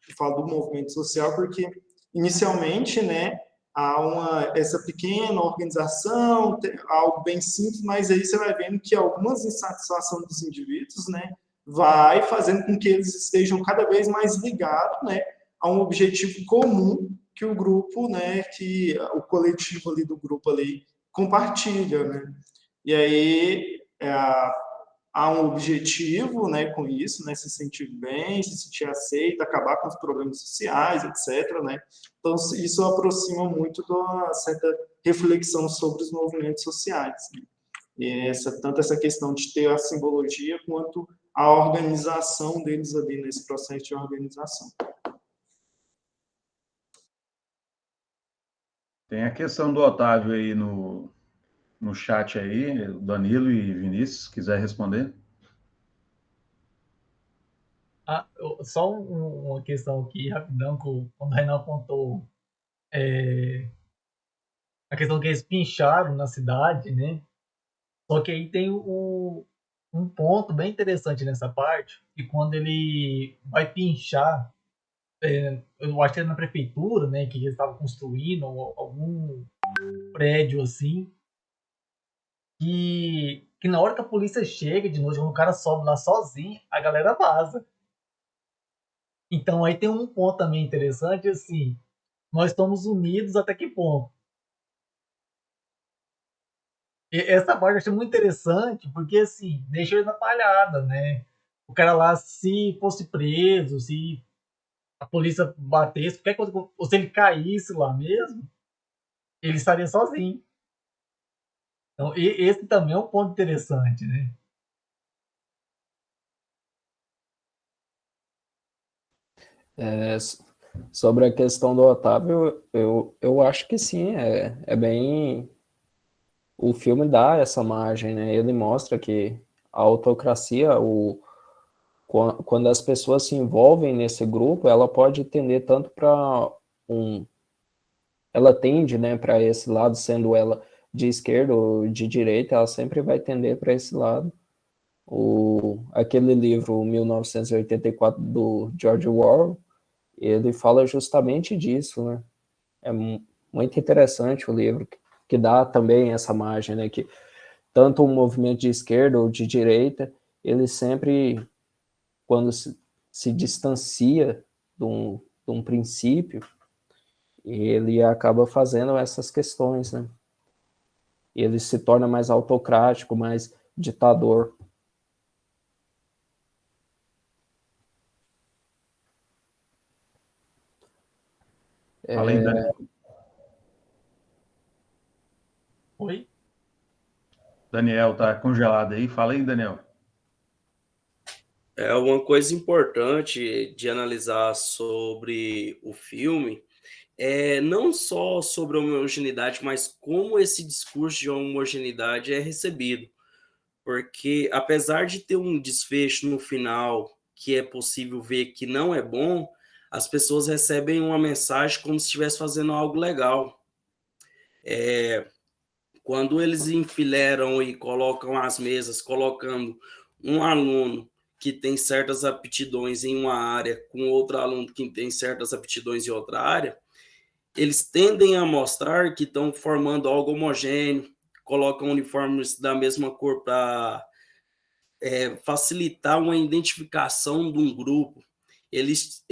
eu falo do movimento social, porque inicialmente, né, há essa pequena organização, algo bem simples, mas aí você vai vendo que algumas insatisfação dos indivíduos, né, vai fazendo com que eles estejam cada vez mais ligados, né, a um objetivo comum que o grupo, né, que o coletivo ali do grupo ali compartilha, né. E aí há um objetivo, né, com isso, né, se sentir bem, se sentir aceito, acabar com os problemas sociais, etc., né? Então, isso aproxima muito da certa reflexão sobre os movimentos sociais, né? E tanto essa questão de ter a simbologia quanto a organização deles ali nesse processo de organização. Tem a questão do Otávio aí no chat aí, Danilo e Vinícius, se quiser responder. Só uma questão aqui, rapidão, quando o Renan apontou a questão que eles pincharam na cidade, né? Só que aí tem um ponto bem interessante nessa parte, que quando ele vai pinchar, eu acho que era na prefeitura, né, que eles estavam construindo, ou algum prédio assim, que na hora que a polícia chega de noite, quando o cara sobe lá sozinho, a galera vaza. Então aí tem um ponto também interessante, assim, nós estamos unidos até que ponto? E essa parte eu achei muito interessante, porque assim, deixa ele na palhada, né? O cara lá, se fosse preso, se a polícia batesse, qualquer coisa, ou se ele caísse lá mesmo, ele estaria sozinho. Então, esse também é um ponto interessante, né? Sobre a questão do Otávio, eu acho que sim, é bem. O filme dá essa margem, né? Ele mostra que a autocracia, quando as pessoas se envolvem nesse grupo, ela pode tender tanto para ela tende, né, para esse lado, sendo ela de esquerda ou de direita, ela sempre vai tender para esse lado. Aquele livro 1984 do George Orwell, ele fala justamente disso, né? É muito interessante o livro, que dá também essa margem, né? Que tanto o movimento de esquerda ou de direita, ele sempre, quando se distancia de um princípio, ele acaba fazendo essas questões, né? E ele se torna mais autocrático, mais ditador. Fala aí, Daniel. Oi? Daniel, tá congelado aí? Fala aí, Daniel. Uma coisa importante de analisar sobre o filme é não só sobre a homogeneidade, mas como esse discurso de homogeneidade é recebido. Porque, apesar de ter um desfecho no final que é possível ver que não é bom, as pessoas recebem uma mensagem como se estivesse fazendo algo legal. Quando eles enfileiram e colocam as mesas, colocando um aluno que tem certas aptidões em uma área com outro aluno que tem certas aptidões em outra área, eles tendem a mostrar que estão formando algo homogêneo, colocam uniformes da mesma cor para facilitar uma identificação de um grupo. Eles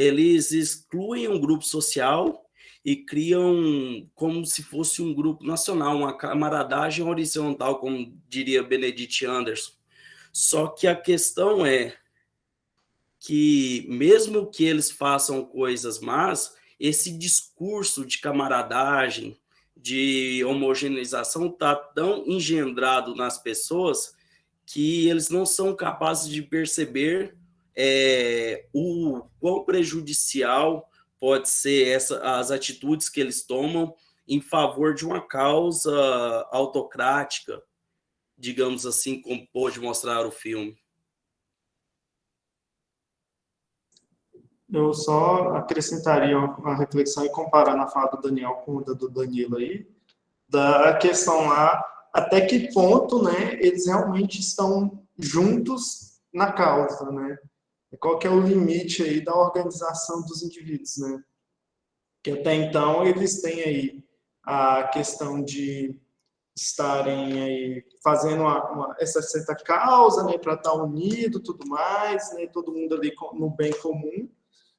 excluem um grupo social e criam como se fosse um grupo nacional, uma camaradagem horizontal, como diria Benedict Anderson. Só que a questão é que, mesmo que eles façam coisas más, esse discurso de camaradagem, de homogeneização, está tão engendrado nas pessoas que eles não são capazes de perceber o quão prejudicial pode ser as atitudes que eles tomam em favor de uma causa autocrática, digamos assim, como pôde mostrar o filme. Eu só acrescentaria uma reflexão e comparar na fala do Daniel com a do Danilo aí, da questão lá, até que ponto, né, eles realmente estão juntos na causa, né? Qual que é o limite aí da organização dos indivíduos, né? Que até então eles têm aí a questão de estarem aí fazendo essa certa causa, né, para estar unido, tudo mais, né, todo mundo ali no bem comum.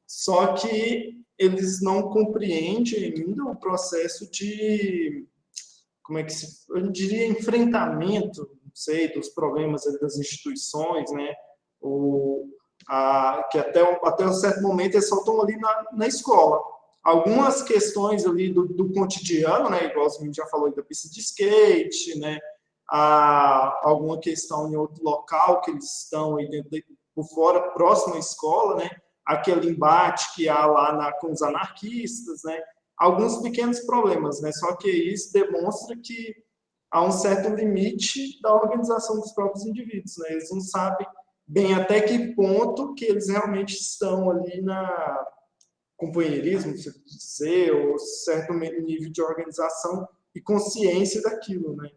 Só que eles não compreendem ainda o processo de, eu diria, enfrentamento, não sei, dos problemas das instituições, né? Que até um certo momento eles só estão ali na escola. Algumas questões ali do cotidiano, né? Igual a gente já falou da pista de skate, né? Alguma questão em outro local que eles estão aí por fora, próximo à escola, né? Aquele embate que há lá com os anarquistas, né? Alguns pequenos problemas, né? Só que isso demonstra que há um certo limite da organização dos próprios indivíduos, né? Eles não sabem bem até que ponto que eles realmente estão ali companheirismo, se dizer, ou certo nível de organização e consciência daquilo, né?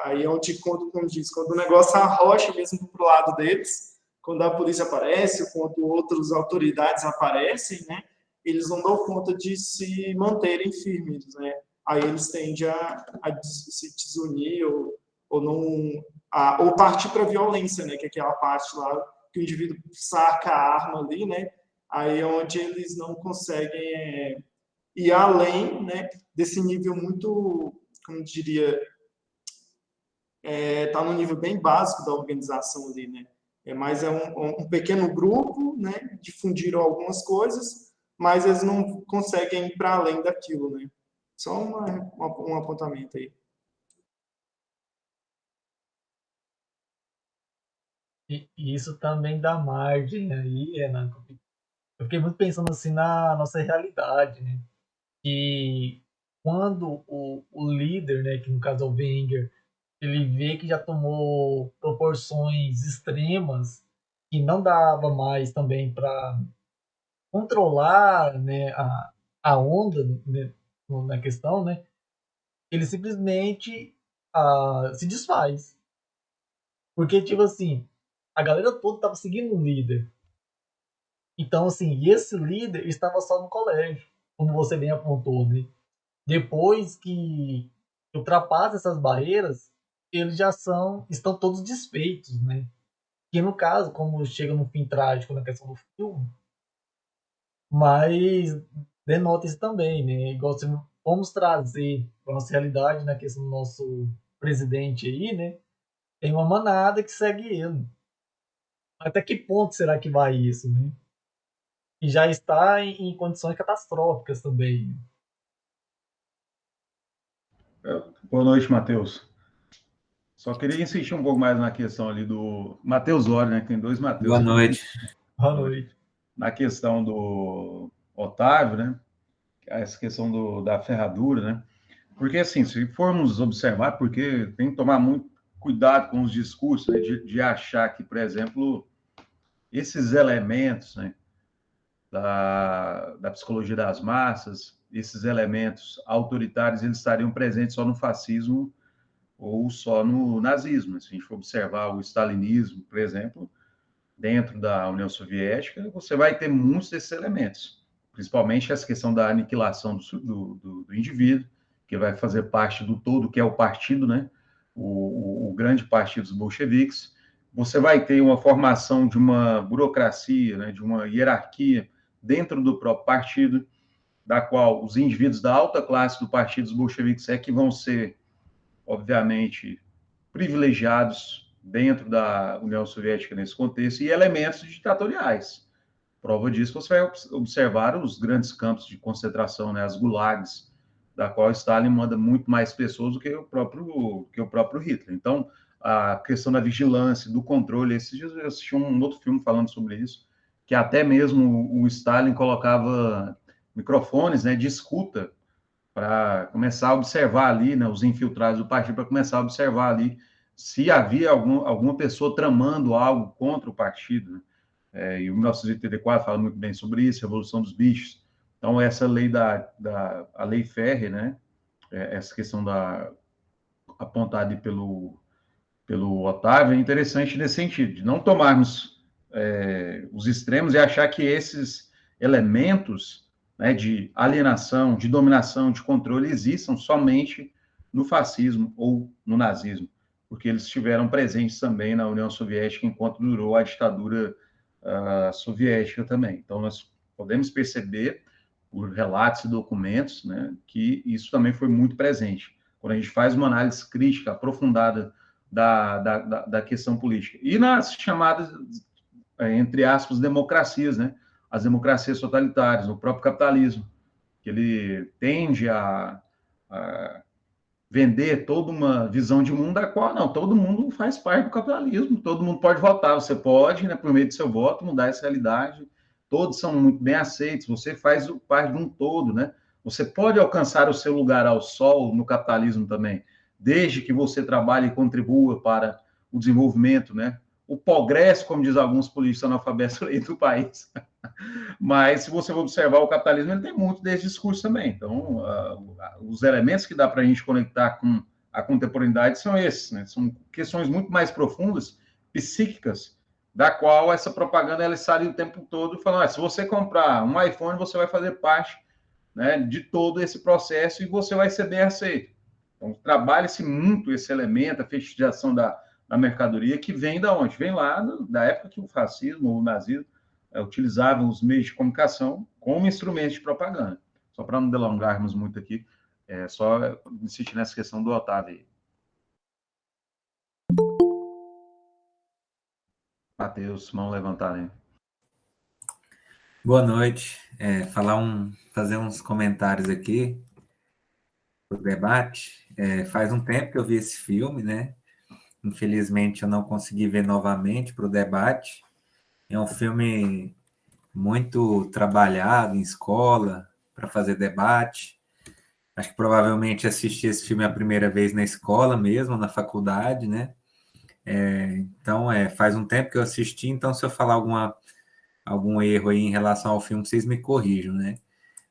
Aí é onde, como diz, quando o negócio arrocha mesmo para o lado deles, quando a polícia aparece, quando outras autoridades aparecem, né? Eles não dão conta de se manterem firmes, né? Aí eles tendem a se desunir ou partir para a violência, né? Que é aquela parte lá que o indivíduo saca a arma ali, né? Aí é onde eles não conseguem ir além, né? Desse nível muito, como diria, tá no nível bem básico da organização ali, né? Mas é um pequeno grupo, né? Difundiram algumas coisas, mas eles não conseguem ir para além daquilo, né? Só um apontamento aí. E isso também dá margem aí, Renan. Eu fiquei muito pensando assim na nossa realidade, né? Que quando o líder, né, que no caso é o Wenger, ele vê que já tomou proporções extremas, que não dava mais também para controlar, né, a onda, né, na questão, né, ele simplesmente se desfaz. Porque, tipo assim, a galera toda estava seguindo um líder. Então, assim, e esse líder estava só no colégio, como você bem apontou, né? Depois que ultrapassa essas barreiras, eles já estão todos desfeitos, né? Que no caso, como chega no fim trágico na questão do filme, mas denota isso também, né? Igual se vamos trazer para nossa realidade na questão do nosso presidente aí, né? Tem uma manada que segue ele. Até que ponto será que vai isso, né? E já está em condições catastróficas também. Boa noite, Matheus. Só queria insistir um pouco mais na questão ali do Matheus Ori, né? Que tem dois Matheus. Boa noite. Boa noite. Na questão do Otávio, né? Essa questão da ferradura, né? Porque, assim, se formos observar, porque tem que tomar muito cuidado com os discursos, né? De achar que, por exemplo, esses elementos, né? Da psicologia das massas, esses elementos autoritários, eles estariam presentes só no fascismo ou só no nazismo. Se a gente for observar o stalinismo, por exemplo, dentro da União Soviética, você vai ter muitos desses elementos, principalmente essa questão da aniquilação do indivíduo, que vai fazer parte do todo, que é o partido, né? O grande partido dos bolcheviques. Você vai ter uma formação de uma burocracia, né? De uma hierarquia dentro do próprio partido, da qual os indivíduos da alta classe do partido dos bolcheviques é que vão ser, obviamente, privilegiados dentro da União Soviética nesse contexto, e elementos ditatoriais. Prova disso, você vai observar os grandes campos de concentração, né, as gulags, da qual Stalin manda muito mais pessoas do que o próprio Hitler. Então, a questão da vigilância, do controle, esses dias eu assisti um outro filme falando sobre isso, que até mesmo o Stalin colocava microfones, né, de escuta para começar a observar ali, né, os infiltrados do partido, para começar a observar ali se havia alguma pessoa tramando algo contra o partido, né? E o 1984 fala muito bem sobre isso, Revolução dos Bichos. Então, essa lei a lei Ferre, né, essa questão apontada pelo Otávio, é interessante nesse sentido, de não tomarmos os extremos e achar que esses elementos, né, de alienação, de dominação, de controle, existam somente no fascismo ou no nazismo, porque eles estiveram presentes também na União Soviética enquanto durou a ditadura soviética também. Então, nós podemos perceber, por relatos e documentos, né, que isso também foi muito presente. Quando a gente faz uma análise crítica, aprofundada da questão política. E nas chamadas, entre aspas, democracias, né? As democracias totalitárias, no próprio capitalismo, que ele tende a vender toda uma visão de mundo da qual, não, todo mundo faz parte do capitalismo, todo mundo pode votar, você pode, né, por meio do seu voto, mudar essa realidade, todos são muito bem aceitos, você faz parte de um todo, né? Você pode alcançar o seu lugar ao sol no capitalismo também, desde que você trabalhe e contribua para o desenvolvimento, né, o progresso, como diz alguns políticos analfabetos do país. Mas, se você observar, o capitalismo ele tem muito desse discurso também. Então, os elementos que dá para a gente conectar com a contemporaneidade são esses, né? São questões muito mais profundas, psíquicas, da qual essa propaganda ela sai o tempo todo falando, se você comprar um iPhone, você vai fazer parte, né, de todo esse processo e você vai ser bem aceito. Então, trabalha-se muito esse elemento, a fetichização da mercadoria, que vem da onde? Vem lá da época que o fascismo ou o nazismo utilizavam os meios de comunicação como instrumento de propaganda. Só para não delongarmos muito aqui, só insistir nessa questão do Otávio aí. Matheus, mão levantada aí. Boa noite. Fazer uns comentários aqui para o debate. Faz um tempo que eu vi esse filme, né? Infelizmente eu não consegui ver novamente para o debate. É um filme muito trabalhado em escola para fazer debate. Acho que provavelmente assisti esse filme a primeira vez na escola mesmo, na faculdade, né? Então, faz um tempo que eu assisti, então se eu falar algum erro aí em relação ao filme, vocês me corrijam, né?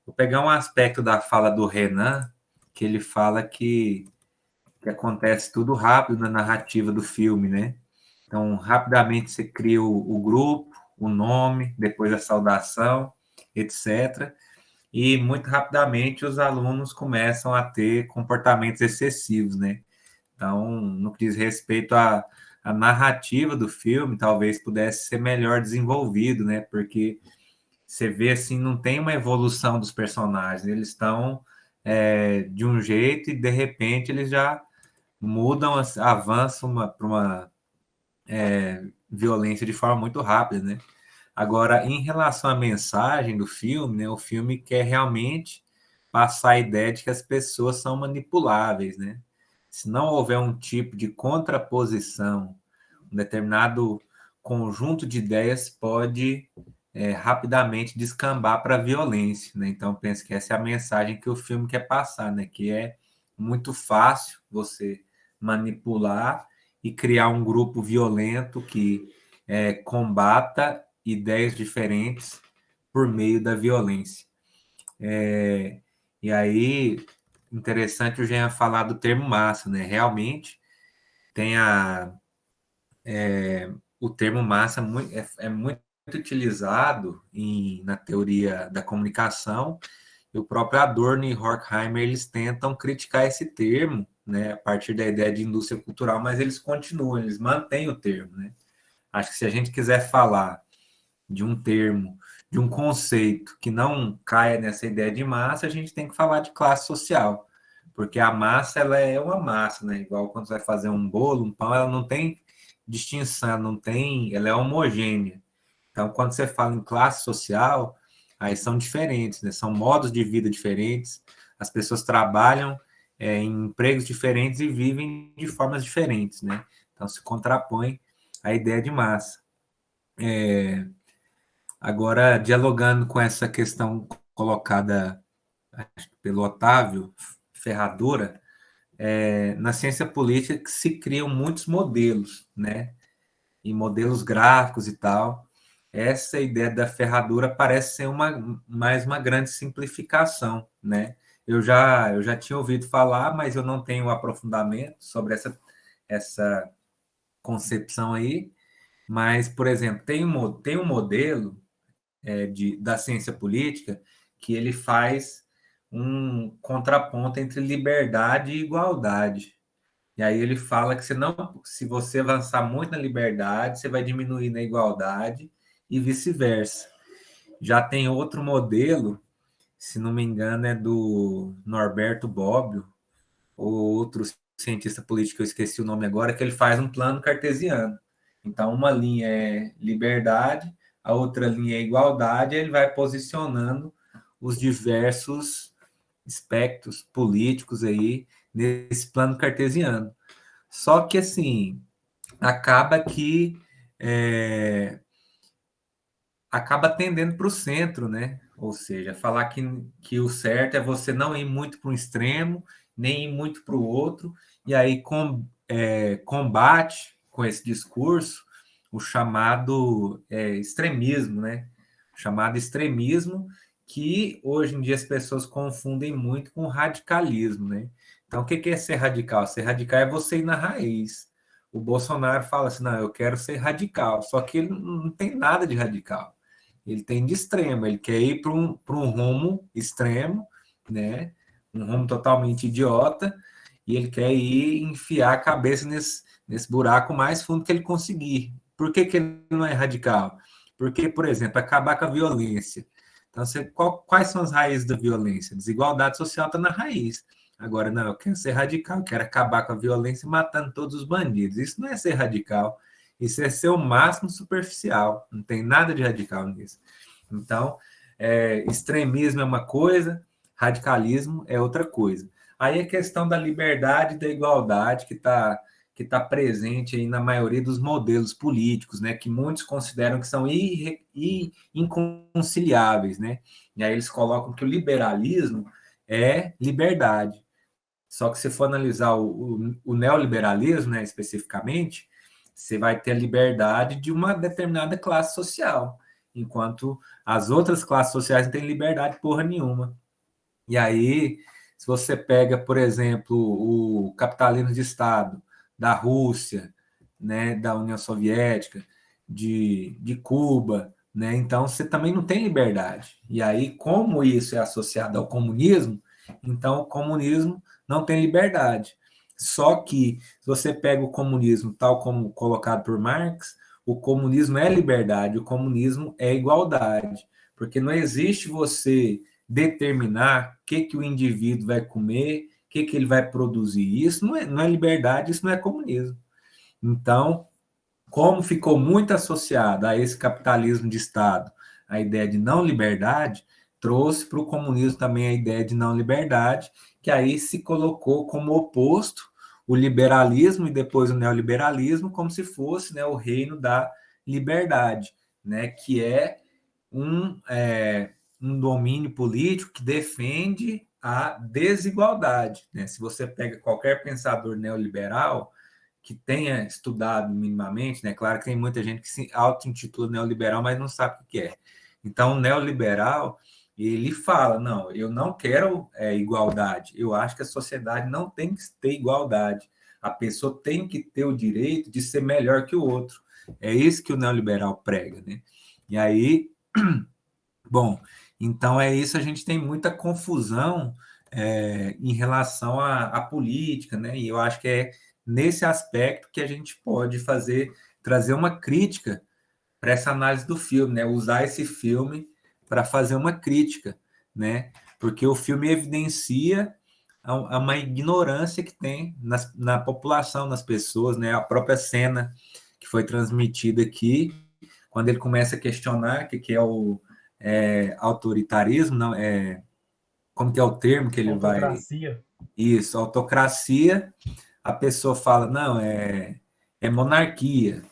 Vou pegar um aspecto da fala do Renan, que ele fala que acontece tudo rápido na narrativa do filme, né? Então, rapidamente você cria o grupo, o nome, depois a saudação, etc. E muito rapidamente os alunos começam a ter comportamentos excessivos, né? Então, no que diz respeito à narrativa do filme, talvez pudesse ser melhor desenvolvido, né? Porque você vê assim, não tem uma evolução dos personagens, eles estão de um jeito e de repente eles já mudam, avançam para uma violência de forma muito rápida, né? Agora, em relação à mensagem do filme, né, o filme quer realmente passar a ideia de que as pessoas são manipuláveis, né? Se não houver um tipo de contraposição, um determinado conjunto de ideias pode rapidamente descambar para a violência, né? Então, penso que essa é a mensagem que o filme quer passar, né? Que é muito fácil você manipular e criar um grupo violento que combata ideias diferentes por meio da violência. E aí, interessante o Jean falar do termo massa, né? Realmente, tem o termo massa é muito utilizado na teoria da comunicação, e o próprio Adorno e Horkheimer, eles tentam criticar esse termo, né, a partir da ideia de indústria cultural, mas eles continuam, eles mantêm o termo, né? Acho que se a gente quiser falar de um termo, de um conceito que não caia nessa ideia de massa, a gente tem que falar de classe social, porque a massa, ela é uma massa, né? Igual quando você vai fazer um bolo, um pão, ela não tem distinção, ela é homogênea. Então, quando você fala em classe social, aí são diferentes, né? São modos de vida diferentes, as pessoas trabalham em empregos diferentes e vivem de formas diferentes, né? Então, se contrapõe a ideia de massa. Agora, dialogando com essa questão colocada pelo Otávio, ferradura, na ciência política se criam muitos modelos, né? E modelos gráficos e tal. Essa ideia da ferradura parece ser mais uma grande simplificação, né? Eu já tinha ouvido falar, mas eu não tenho aprofundamento sobre essa concepção aí. Mas, por exemplo, tem um modelo da ciência política que ele faz um contraponto entre liberdade e igualdade. E aí ele fala que se você avançar muito na liberdade, você vai diminuir na igualdade e vice-versa. Já tem outro modelo, se não me engano, é do Norberto Bobbio, ou outro cientista político, eu esqueci o nome agora, que ele faz um plano cartesiano. Então, uma linha é liberdade, a outra linha é igualdade, e ele vai posicionando os diversos espectros políticos aí nesse plano cartesiano. Só que, assim, acaba tendendo para o centro, né? Ou seja, falar que o certo é você não ir muito para um extremo, nem ir muito para o outro, e aí combate com esse discurso o chamado extremismo, né? O chamado extremismo, que hoje em dia as pessoas confundem muito com radicalismo, né? Então, o que é ser radical? Ser radical é você ir na raiz. O Bolsonaro fala assim, não, eu quero ser radical, só que ele não tem nada de radical. Ele tem de extremo, ele quer ir para um rumo extremo, né? Um rumo totalmente idiota, e ele quer ir enfiar a cabeça nesse buraco mais fundo que ele conseguir. Por que ele não é radical? Porque, por exemplo, acabar com a violência. Então, quais são as raízes da violência? Desigualdade social está na raiz. Agora, não, eu quero ser radical, eu quero acabar com a violência matando todos os bandidos. Isso não é ser radical, isso é ser o máximo superficial, não tem nada de radical nisso. Então, extremismo é uma coisa, radicalismo é outra coisa. Aí a questão da liberdade e da igualdade que tá presente aí na maioria dos modelos políticos, né, que muitos consideram que são inconciliáveis, né? E aí eles colocam que o liberalismo é liberdade. Só que se for analisar o neoliberalismo, né, especificamente, você vai ter a liberdade de uma determinada classe social, enquanto as outras classes sociais não têm liberdade porra nenhuma. E aí, se você pega, por exemplo, o capitalismo de Estado da Rússia, né, da União Soviética, de Cuba, né, então você também não tem liberdade. E aí, como isso é associado ao comunismo, então o comunismo não tem liberdade. Só que, se você pega o comunismo tal como colocado por Marx, o comunismo é liberdade, o comunismo é igualdade. Porque não existe você determinar o que o indivíduo vai comer, o que ele vai produzir. Isso não é liberdade, isso não é comunismo. Então, como ficou muito associado a esse capitalismo de Estado, a ideia de não liberdade, trouxe para o comunismo também a ideia de não liberdade, que aí se colocou como oposto o liberalismo e depois o neoliberalismo, como se fosse, né, o reino da liberdade, né, que é um domínio político que defende a desigualdade, né? Se você pega qualquer pensador neoliberal que tenha estudado minimamente, né? Claro que tem muita gente que se auto-intitula neoliberal, mas não sabe o que é. Então, o neoliberal, ele fala, não, eu não quero igualdade, eu acho que a sociedade não tem que ter igualdade, a pessoa tem que ter o direito de ser melhor que o outro. É isso que o neoliberal prega, né? E aí, bom, então é isso, a gente tem muita confusão em relação à política, né? E eu acho que é nesse aspecto que a gente pode trazer uma crítica para essa análise do filme, né? Usar esse filme para fazer uma crítica, né? Porque o filme evidencia uma ignorância que tem na população, nas pessoas, né? A própria cena que foi transmitida aqui, quando ele começa a questionar o que é o autoritarismo, não, como que é o termo que ele autocracia. Isso, autocracia, a pessoa fala, não, é monarquia.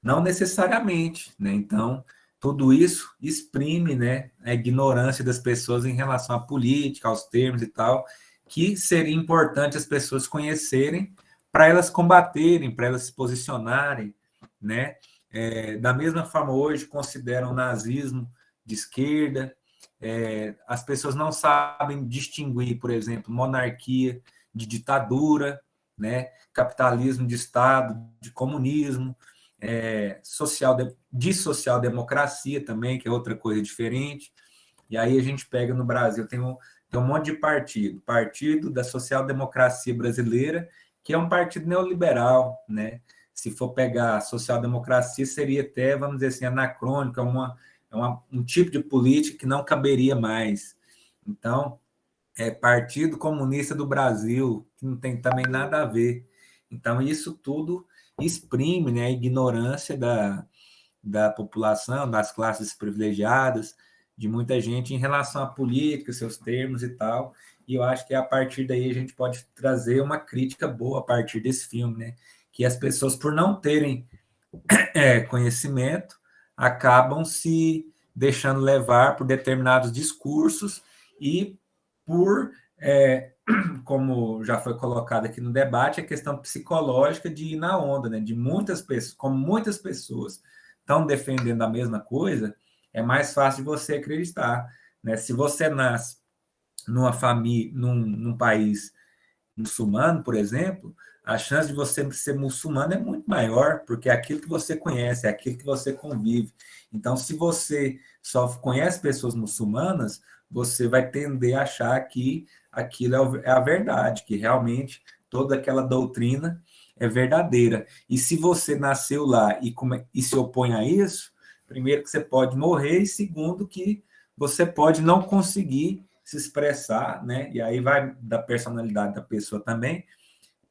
Não necessariamente, né? Então, tudo isso exprime, né, a ignorância das pessoas em relação à política, aos termos e tal, que seria importante as pessoas conhecerem para elas combaterem, para elas se posicionarem, né? Da mesma forma, hoje consideram o nazismo de esquerda, as pessoas não sabem distinguir, por exemplo, monarquia de ditadura, né? Capitalismo de Estado, de comunismo, de social-democracia também, que é outra coisa diferente. E aí a gente pega no Brasil, tem um monte de partido da social-democracia brasileira, que é um partido neoliberal, né? Se for pegar a social-democracia, seria até, vamos dizer assim, anacrônico, um tipo de política que não caberia mais. Então, Partido Comunista do Brasil, que não tem também nada a ver. Então, isso tudo exprime, né, a ignorância da população, das classes privilegiadas, de muita gente em relação à política, seus termos e tal. E eu acho que a partir daí a gente pode trazer uma crítica boa a partir desse filme, né? Que as pessoas, por não terem conhecimento, acabam se deixando levar por determinados discursos e por como já foi colocado aqui no debate, a questão psicológica de ir na onda, né? De muitas pessoas, como muitas pessoas estão defendendo a mesma coisa, é mais fácil de você acreditar, né? Se você nasce numa família, num país muçulmano, por exemplo, a chance de você ser muçulmano é muito maior, porque é aquilo que você conhece, é aquilo que você convive. Então, se você só conhece pessoas muçulmanas, você vai tender a achar que aquilo é a verdade, que realmente toda aquela doutrina é verdadeira. E se você nasceu lá e se opõe a isso, primeiro que você pode morrer, e segundo que você pode não conseguir se expressar, né? E aí vai da personalidade da pessoa também.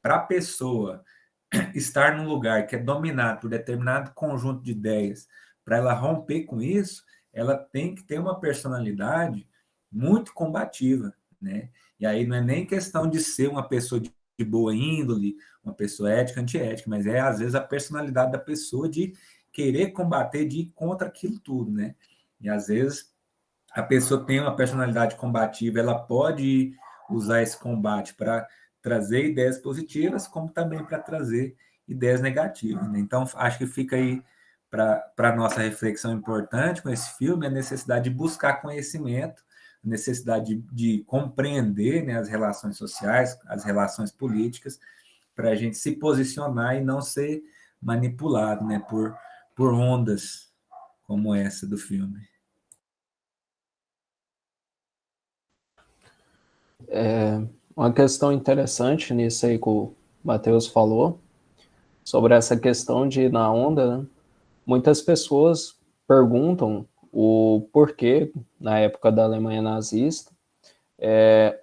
Para a pessoa estar num lugar que é dominado por determinado conjunto de ideias, para ela romper com isso, ela tem que ter uma personalidade muito combativa, né? E aí não é nem questão de ser uma pessoa de boa índole, uma pessoa ética, antiética, mas é, às vezes, a personalidade da pessoa de querer combater, de ir contra aquilo tudo, né? E, às vezes, a pessoa tem uma personalidade combativa, ela pode usar esse combate para trazer ideias positivas, como também para trazer ideias negativas, né? Então, acho que fica aí para a nossa reflexão importante com esse filme a necessidade de buscar conhecimento, a necessidade de compreender, né, as relações sociais, as relações políticas, para a gente se posicionar e não ser manipulado, né, por ondas como essa do filme. Uma questão interessante nisso aí que o Matheus falou, sobre essa questão de ir na onda, né? Muitas pessoas perguntam o porquê, na época da Alemanha nazista,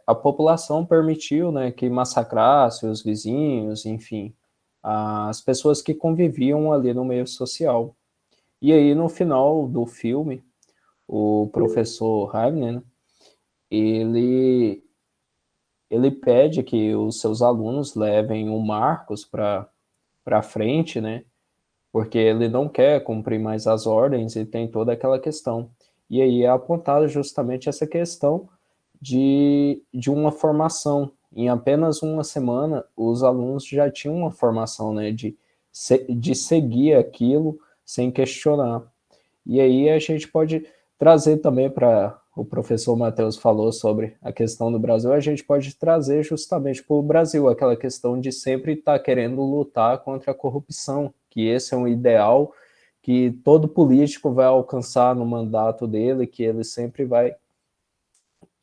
a população permitiu, né, que massacrasse os vizinhos, enfim, as pessoas que conviviam ali no meio social. E aí, no final do filme, o professor Wagner, né, ele pede que os seus alunos levem o Marcos para frente, né, porque ele não quer cumprir mais as ordens e tem toda aquela questão. E aí é apontada justamente essa questão de uma formação. Em apenas uma semana, os alunos já tinham uma formação, né, de seguir aquilo sem questionar. E aí a gente pode trazer também para o professor Matheus falou sobre a questão do Brasil, a gente pode trazer justamente para o Brasil aquela questão de sempre estar querendo lutar contra a corrupção, que esse é um ideal que todo político vai alcançar no mandato dele, que ele sempre vai,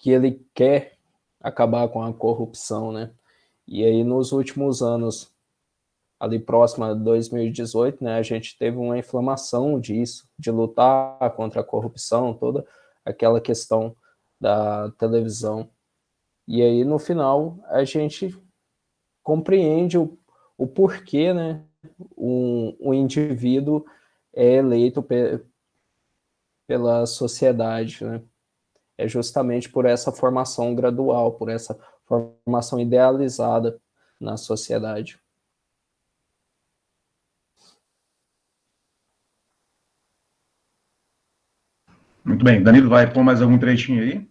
que ele quer acabar com a corrupção, né? E aí nos últimos anos, ali próximo a 2018, né, a gente teve uma inflamação disso, de lutar contra a corrupção, toda aquela questão da televisão. E aí, no final, a gente compreende o porquê, né, um indivíduo é eleito pela sociedade, né? É justamente por essa formação gradual, por essa formação idealizada na sociedade. Muito bem. Danilo, vai pôr mais algum trechinho aí?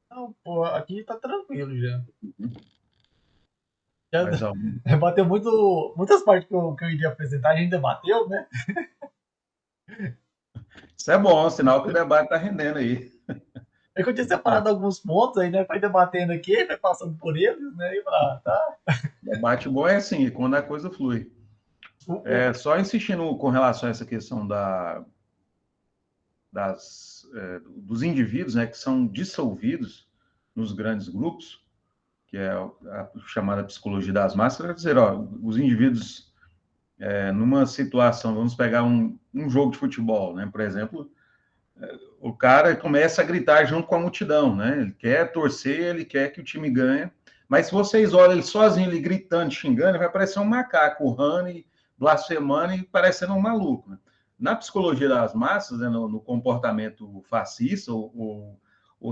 Não, pô, aqui tá tranquilo já. Mais algum? Bateu muitas partes que eu iria apresentar, a gente debateu, né? Isso é bom, sinal que o debate tá rendendo aí. É que eu tinha separado alguns pontos aí, né? Vai debatendo aqui, vai passando por eles, né? E tá. Debate bom é assim, quando a coisa flui. Só insistindo com relação a essa questão dos indivíduos, né, que são dissolvidos nos grandes grupos, que é a chamada psicologia das massas, quer dizer, ó, os indivíduos, numa situação, vamos pegar um jogo de futebol, né, por exemplo, o cara começa a gritar junto com a multidão, né, ele quer torcer, ele quer que o time ganhe, mas se vocês olham ele sozinho, ele gritando, xingando, ele vai parecer um macaco, urrando e blasfemando e parecendo um maluco, né? Na psicologia das massas, né, no comportamento fascista ou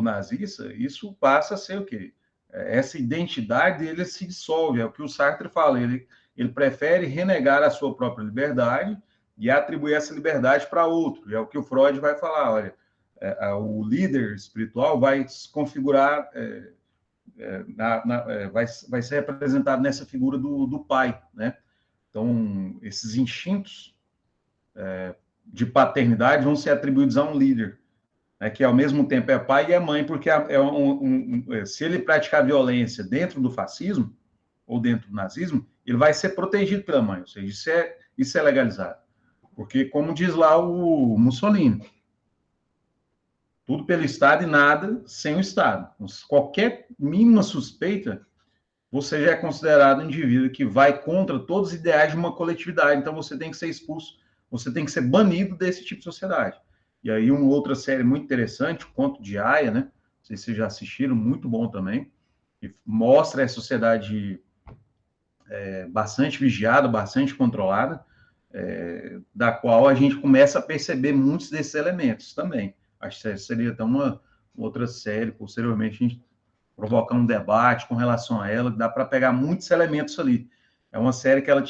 nazista, isso passa a ser o quê? Essa identidade dele se dissolve, é o que o Sartre fala, ele prefere renegar a sua própria liberdade e atribuir essa liberdade para outro, é o que o Freud vai falar, olha, o líder espiritual vai se configurar vai ser representado nessa figura do pai, né? Então, esses instintos de paternidade vão ser atribuídos a um líder, né, que ao mesmo tempo é pai e é mãe, porque se ele praticar violência dentro do fascismo ou dentro do nazismo, ele vai ser protegido pela mãe, ou seja, isso é legalizado. Porque, como diz lá o Mussolini, tudo pelo Estado e nada sem o Estado. Qualquer mínima suspeita, você já é considerado um indivíduo que vai contra todos os ideais de uma coletividade. Então, você tem que ser expulso, você tem que ser banido desse tipo de sociedade. E aí, uma outra série muito interessante, o Conto de Aia, né? Não sei se vocês já assistiram, muito bom também. Que mostra a sociedade bastante vigiada, bastante controlada, da qual a gente começa a perceber muitos desses elementos também. Acho que seria até uma outra série, posteriormente, a gente provocar um debate com relação a ela, que dá para pegar muitos elementos ali. É uma série que ela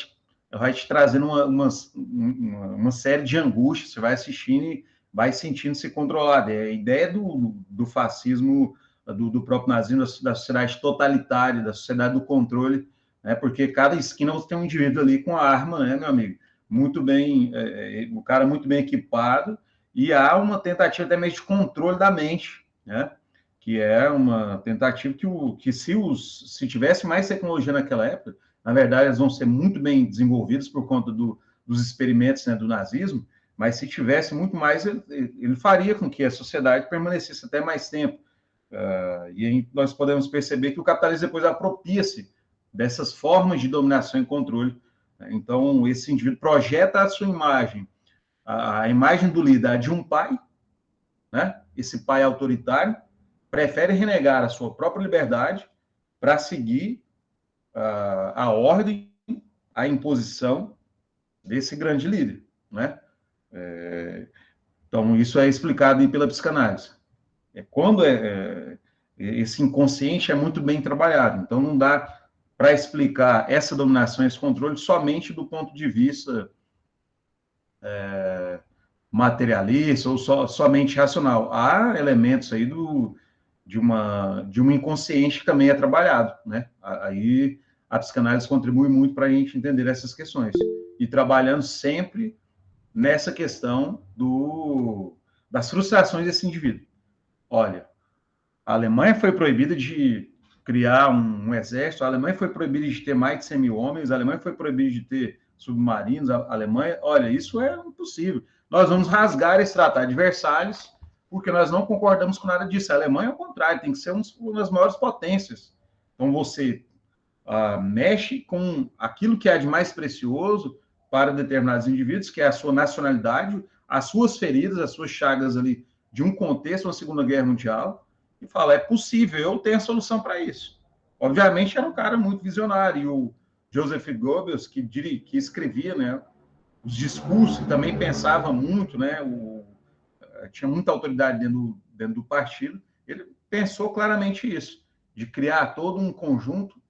vai te trazendo uma série de angústias, você vai assistindo e vai sentindo-se controlado. É a ideia do fascismo, do próprio nazismo, da sociedade totalitária, da sociedade do controle, né? Porque cada esquina você tem um indivíduo ali com a arma, né, meu amigo? Muito bem, o cara muito bem equipado, e há uma tentativa até mesmo de controle da mente, né? Que é uma tentativa que se tivesse mais tecnologia naquela época, na verdade, eles vão ser muito bem desenvolvidos por conta dos experimentos, né, do nazismo, mas se tivesse muito mais, ele faria com que a sociedade permanecesse até mais tempo. E aí nós podemos perceber que o capitalismo depois apropria-se dessas formas de dominação e controle. Então, esse indivíduo projeta a sua imagem, a imagem do líder de um pai, né? Esse pai autoritário, prefere renegar a sua própria liberdade para seguir a ordem, a imposição desse grande líder, né? Então, isso é explicado pela psicanálise. Quando esse inconsciente é muito bem trabalhado. Então, não dá para explicar essa dominação, esse controle, somente do ponto de vista materialista ou somente racional. Há elementos aí de uma inconsciente que também é trabalhado, né? Aí a psicanálise contribui muito para a gente entender essas questões. E trabalhando sempre nessa questão das frustrações desse indivíduo. Olha, a Alemanha foi proibida de criar um exército, a Alemanha foi proibida de ter mais de 100 mil homens, a Alemanha foi proibida de ter submarinos, a Alemanha... Olha, isso é impossível. Nós vamos rasgar esse Tratado de Versalhes, porque nós não concordamos com nada disso. A Alemanha, ao contrário, tem que ser uma das maiores potências. Então, você mexe com aquilo que há de mais precioso para determinados indivíduos, que é a sua nacionalidade, as suas feridas, as suas chagas ali de um contexto, uma Segunda Guerra Mundial, e fala, é possível, eu tenho a solução para isso. Obviamente, era um cara muito visionário, e o Joseph Goebbels, que escrevia, né, os discursos, também pensava muito, né, tinha muita autoridade dentro do partido, ele pensou claramente isso, de criar todo um conjunto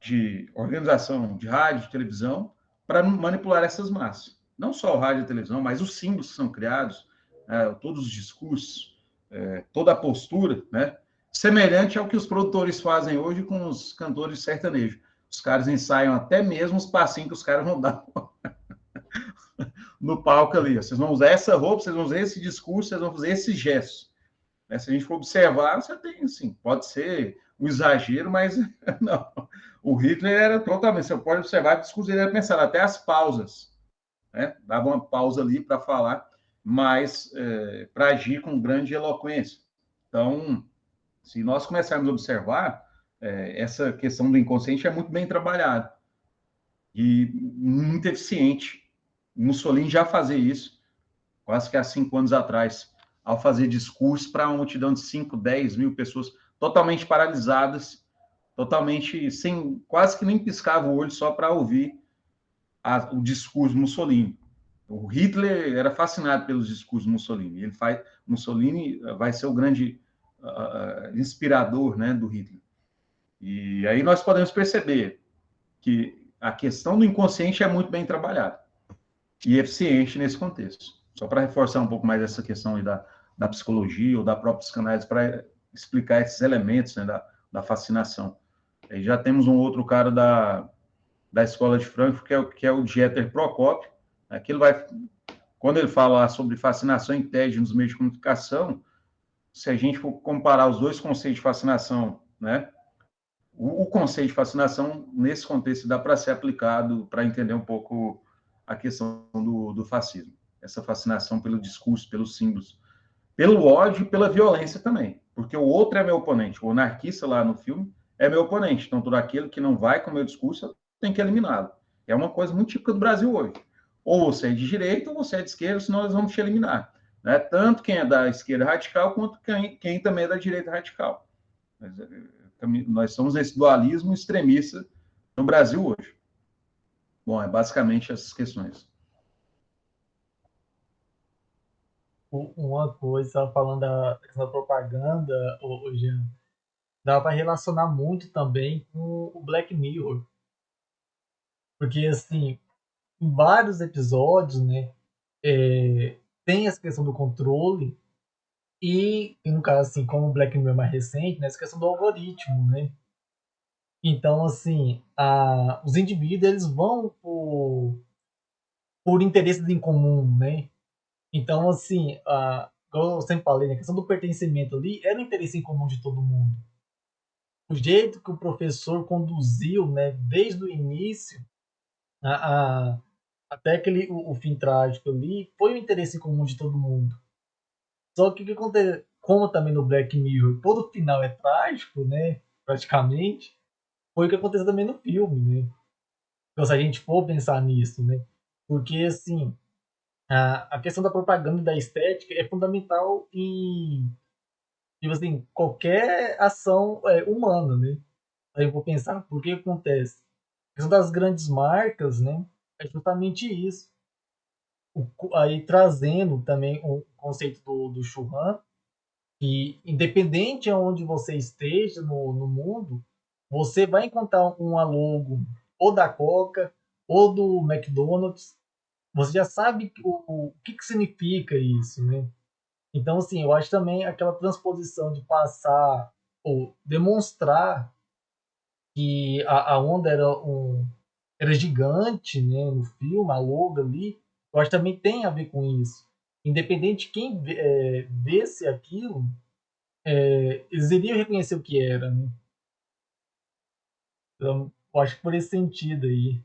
de organização de rádio, de televisão, para manipular essas massas. Não só o rádio e a televisão, mas os símbolos que são criados, todos os discursos, toda a postura, né? Semelhante ao que os produtores fazem hoje com os cantores sertanejos. Os caras ensaiam até mesmo os passinhos que os caras vão dar no palco ali. Vocês vão usar essa roupa, vocês vão usar esse discurso, vocês vão fazer esses gestos. Se a gente for observar, você tem, assim, pode ser um exagero, mas não. O Hitler era totalmente... Você pode observar que o discurso dele era pensado, até as pausas, né? Dava uma pausa ali para falar, mas para agir com grande eloquência. Então, se nós começarmos a observar, essa questão do inconsciente é muito bem trabalhada e muito eficiente. Mussolini já fazia isso, quase que há 5 anos atrás, ao fazer discurso para uma multidão de 5, 10 mil pessoas totalmente paralisadas, totalmente quase que nem piscava o olho só para ouvir o discurso Mussolini. O Hitler era fascinado pelos discursos Mussolini. Mussolini vai ser o grande inspirador, né, do Hitler. E aí nós podemos perceber que a questão do inconsciente é muito bem trabalhada e eficiente nesse contexto. Só para reforçar um pouco mais essa questão aí da psicologia ou da própria psicanálise, para explicar esses elementos, né, da fascinação. E já temos um outro cara da Escola de Frankfurt, que é o Dieter Prokop. Quando ele fala lá sobre fascinação e tédio nos meios de comunicação, se a gente for comparar os dois conceitos de fascinação, né, o conceito de fascinação, nesse contexto, dá para ser aplicado para entender um pouco a questão do fascismo. Essa fascinação pelo discurso, pelos símbolos, pelo ódio e pela violência também. Porque o outro é meu oponente. O anarquista lá no filme é meu oponente. Então, todo aquele que não vai com o meu discurso, tem que eliminá-lo. É uma coisa muito típica do Brasil hoje. Ou você é de direita ou você é de esquerda, senão nós vamos te eliminar. Né? Tanto quem é da esquerda radical, quanto quem também é da direita radical. Nós somos nesse dualismo extremista no Brasil hoje. Bom, é basicamente essas questões. Uma coisa, falando da questão da propaganda, Jean, dá para relacionar muito também com o Black Mirror. Porque, assim, em vários episódios, né, tem essa questão do controle e, no caso, assim, como o Black Mirror é mais recente, né, essa questão do algoritmo, né? Então, assim, os indivíduos, eles vão por interesses em comum, né? Então, assim, como eu sempre falei, né, a questão do pertencimento ali era o interesse em comum de todo mundo. O jeito que o professor conduziu, né, desde o início até o fim trágico ali, foi o interesse em comum de todo mundo. Só que o que acontece, como também no Black Mirror, todo final é trágico, né, praticamente, foi o que aconteceu também no filme, né? Então, se a gente for pensar nisso, né? Porque, assim, a questão da propaganda e da estética é fundamental em, tipo assim, qualquer ação humana, né? Aí eu vou pensar por que acontece. A questão das grandes marcas, né? É justamente isso. Aí trazendo também o conceito do Churran, que independente de onde você esteja no mundo, você vai encontrar uma logo ou da Coca ou do McDonald's. Você já sabe o que significa isso, né? Então, assim, eu acho também aquela transposição de passar ou demonstrar que a onda era gigante, né, no filme, a logo ali, eu acho que também tem a ver com isso. Independente de quem visse aquilo, eles iriam reconhecer o que era, né? Então, eu acho que por esse sentido aí.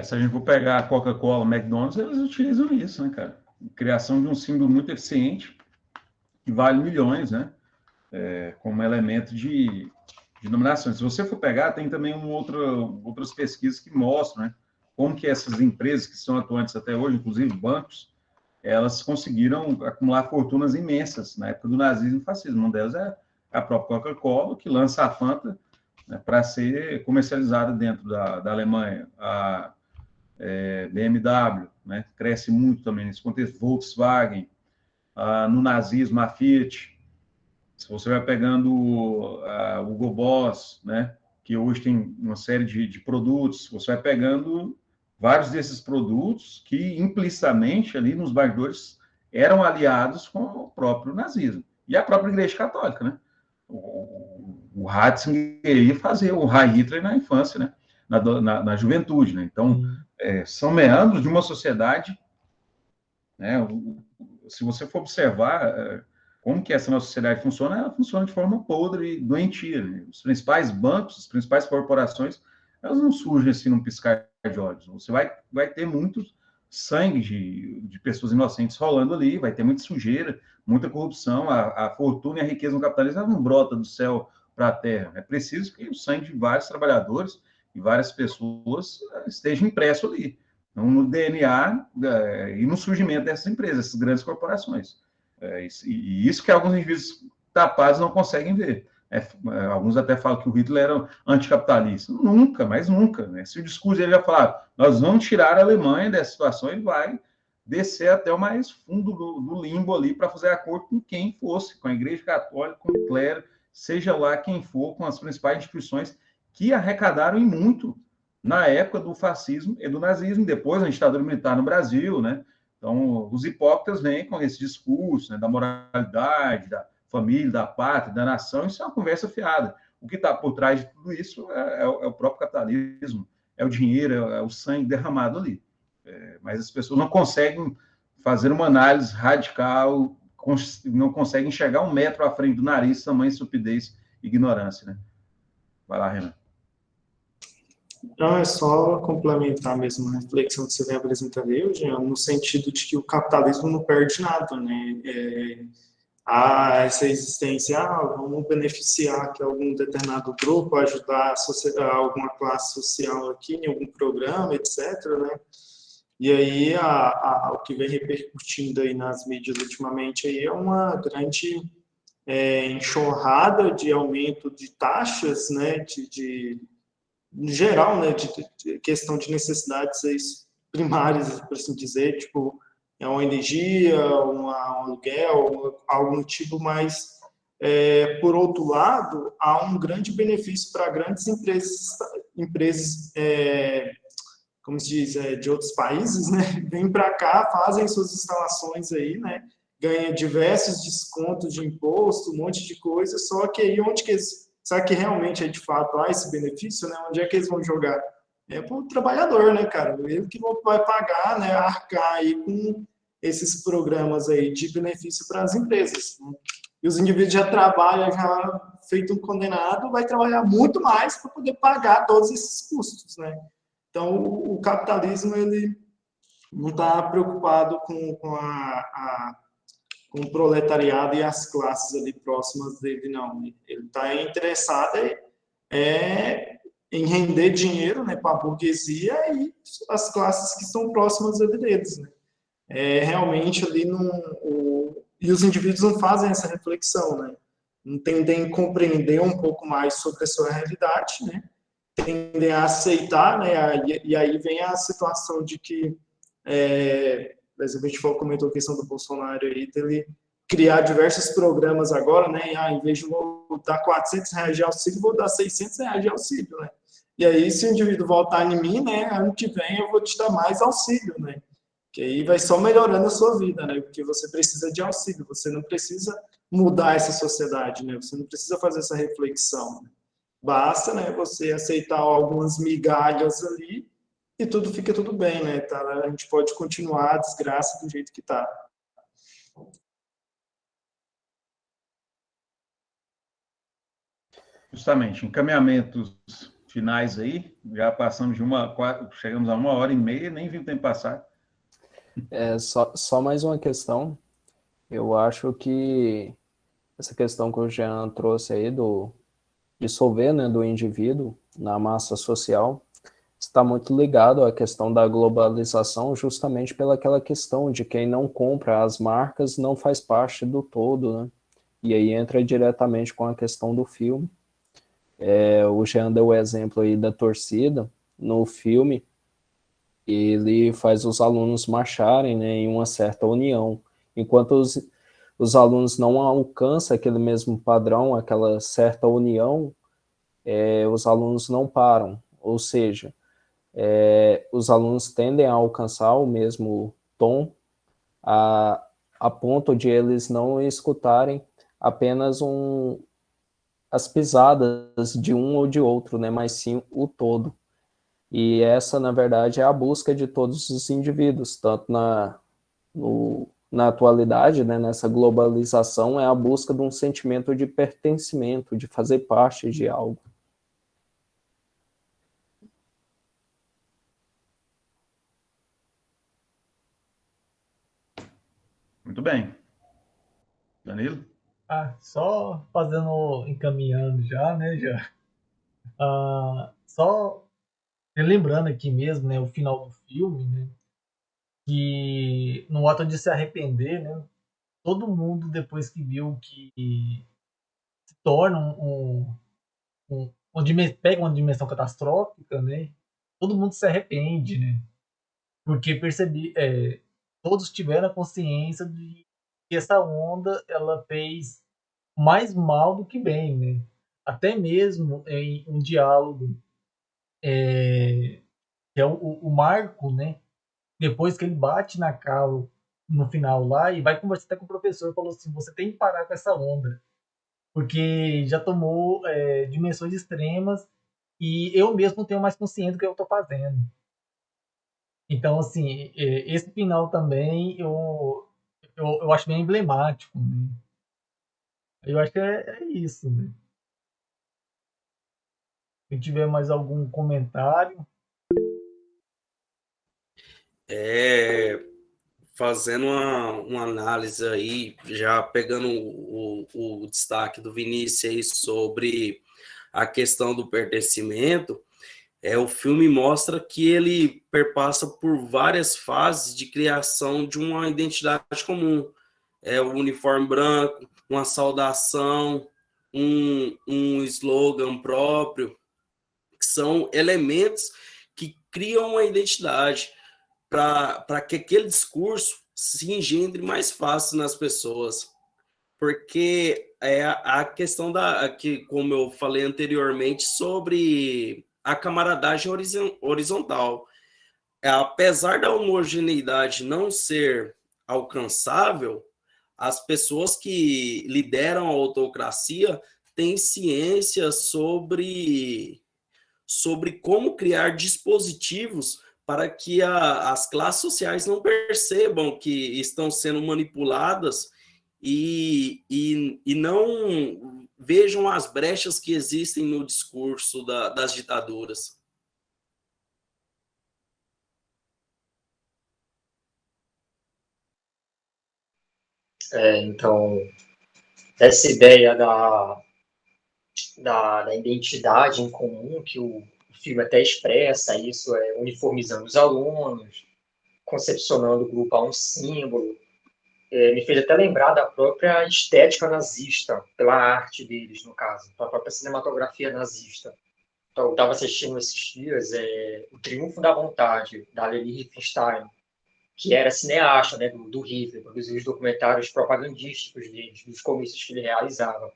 Se a gente for pegar a Coca-Cola, o McDonald's, eles utilizam isso, né, cara? Criação de um símbolo muito eficiente, que vale milhões, né? Como elemento de denominação. Se você for pegar, tem também outras pesquisas que mostram, né, como que essas empresas que são atuantes até hoje, inclusive bancos, elas conseguiram acumular fortunas imensas na época do nazismo e fascismo. Uma delas é a própria Coca-Cola, que lança a Fanta, né, para ser comercializada dentro da Alemanha. A BMW, né, cresce muito também nesse contexto. Volkswagen, no nazismo, a Fiat. Se você vai pegando o Hugo Boss, né, que hoje tem uma série de produtos, você vai pegando vários desses produtos que implicitamente ali nos bastidores eram aliados com o próprio nazismo e a própria Igreja Católica, né? O Ratzinger ia fazer o Heil Hitler na infância, né? Na juventude, né? Então, são meandros de uma sociedade, né? Se você for observar como que essa nossa sociedade funciona, ela funciona de forma podre e doentia, né? Os principais bancos, as principais corporações, elas não surgem assim num piscar de olhos. Você vai ter muito sangue de pessoas inocentes rolando ali, vai ter muita sujeira, muita corrupção, a fortuna e a riqueza no capitalismo não brota do céu para a terra. É preciso que o sangue de vários trabalhadores e várias pessoas esteja impresso ali, no DNA e no surgimento dessas empresas, dessas grandes corporações. E isso que alguns indivíduos tapados não conseguem ver. Alguns até falam que o Hitler era anticapitalista. Nunca, mas nunca. Né? Se o discurso dele já falar, nós vamos tirar a Alemanha dessa situação, ele vai descer até o mais fundo do limbo ali para fazer acordo com quem fosse, com a Igreja Católica, com o clero, seja lá quem for, com as principais instituições que arrecadaram em muito na época do fascismo e do nazismo, depois da ditadura militar no Brasil, né? Então, os hipócritas vêm com esse discurso, né, da moralidade, da família, da pátria, da nação. Isso é uma conversa fiada. O que está por trás de tudo isso é o próprio capitalismo, é o dinheiro, é o sangue derramado ali. Mas as pessoas não conseguem fazer uma análise radical, não conseguem enxergar um metro à frente do nariz, tamanha estupidez e ignorância, né? Vai lá, Renan. Não, é só complementar mesmo a reflexão que você vem apresentando aí, Jean, no sentido de que o capitalismo não perde nada, né? Essa existência, vamos beneficiar aqui algum determinado grupo, ajudar alguma classe social aqui em algum programa, etc., né? E aí, o que vem repercutindo aí nas mídias ultimamente aí é uma grande enxurrada de aumento de taxas, né, em geral, né, de questão de necessidades aí primárias, por assim dizer, tipo, uma energia, um aluguel, algum tipo, mas, por outro lado, há um grande benefício para grandes empresas como se diz, de outros países, né, vêm para cá, fazem suas instalações aí, né, ganha diversos descontos de imposto, um monte de coisa, só que aí onde que eles, será que realmente é de fato há esse benefício, né, onde é que eles vão jogar? É para o trabalhador, né, cara, ele que vai pagar, né, arcar aí com esses programas aí de benefício para as empresas, né? E os indivíduos já trabalham, já feito um condenado, vai trabalhar muito mais para poder pagar todos esses custos, né? Então, o capitalismo ele não está preocupado com o proletariado e as classes ali próximas dele, não. Ele está interessado em render dinheiro, né, para a burguesia e as classes que estão próximas deles, né? Realmente ali e os indivíduos não fazem essa reflexão, né? Não tendem a compreender um pouco mais sobre a sua realidade, né? Tendem a aceitar, né? E aí vem a situação de que, por exemplo, a gente comentou a questão do Bolsonaro aí, dele criar diversos programas agora, né? Em vez de vou dar R$400 de auxílio, vou dar R$600 de auxílio, né? E aí, se o indivíduo voltar em mim, né? Ano que vem eu vou te dar mais auxílio, né? Que aí vai só melhorando a sua vida, né? Porque você precisa de auxílio, você não precisa mudar essa sociedade, né? Você não precisa fazer essa reflexão, né? Basta, né, você aceitar algumas migalhas ali e fica tudo bem, né? Tá? A gente pode continuar a desgraça do jeito que tá. Justamente, encaminhamentos finais aí, já passamos chegamos a 1h30, nem vi o tempo passar. Só mais uma questão. Eu acho que essa questão que o Jean trouxe aí do dissolver, né, do indivíduo na massa social está muito ligado à questão da globalização, justamente pelaquela questão de quem não compra as marcas não faz parte do todo, né? E aí entra diretamente com a questão do filme. O Jean deu o exemplo aí da torcida. No filme, ele faz os alunos marcharem, né, em uma certa união, enquanto os alunos não alcançam aquele mesmo padrão, aquela certa união, os alunos não param, ou seja, os alunos tendem a alcançar o mesmo tom a ponto de eles não escutarem apenas as pisadas de um ou de outro, né, mas sim o todo. E essa, na verdade, é a busca de todos os indivíduos, tanto na atualidade, né, nessa globalização, é a busca de um sentimento de pertencimento, de fazer parte de algo. Muito bem. Danilo? Só encaminhando já, né, só lembrando aqui mesmo, né, o final do filme, né, que no ato de se arrepender, né, todo mundo depois que viu que se torna pega uma dimensão catastrófica, né, todo mundo se arrepende, né, porque todos tiveram a consciência de que essa onda ela fez mais mal do que bem, né? Até mesmo em um diálogo que é o Marco, né? depois que ele bate na Carol no final lá e vai conversar até com o professor, falou assim, você tem que parar com essa onda, porque já tomou dimensões extremas e eu mesmo não tenho mais consciência do que eu estou fazendo. Então, assim, esse final também eu acho bem emblemático, né? Eu acho que é isso, né? Se tiver mais algum comentário. Fazendo uma análise aí, já pegando o destaque do Vinícius aí sobre a questão do pertencimento, o filme mostra que ele perpassa por várias fases de criação de uma identidade comum. O uniforme branco, uma saudação, um slogan próprio, que são elementos que criam uma identidade para que aquele discurso se engendre mais fácil nas pessoas. Porque é a questão que, como eu falei anteriormente, sobre a camaradagem horizontal. Apesar da homogeneidade não ser alcançável, as pessoas que lideram a autocracia têm ciência sobre como criar dispositivos para que as classes sociais não percebam que estão sendo manipuladas e não vejam as brechas que existem no discurso das ditaduras. Então, essa ideia da identidade em comum, que o filme até expressa isso, uniformizando os alunos, concepcionando o grupo a um símbolo, me fez até lembrar da própria estética nazista, pela arte deles, no caso, pela própria cinematografia nazista. Então, eu estava assistindo esses dias O Triunfo da Vontade, da Leni Riefenstahl, que era cineasta, né, do Hitler, produziu os documentários propagandísticos deles, dos comícios que ele realizava.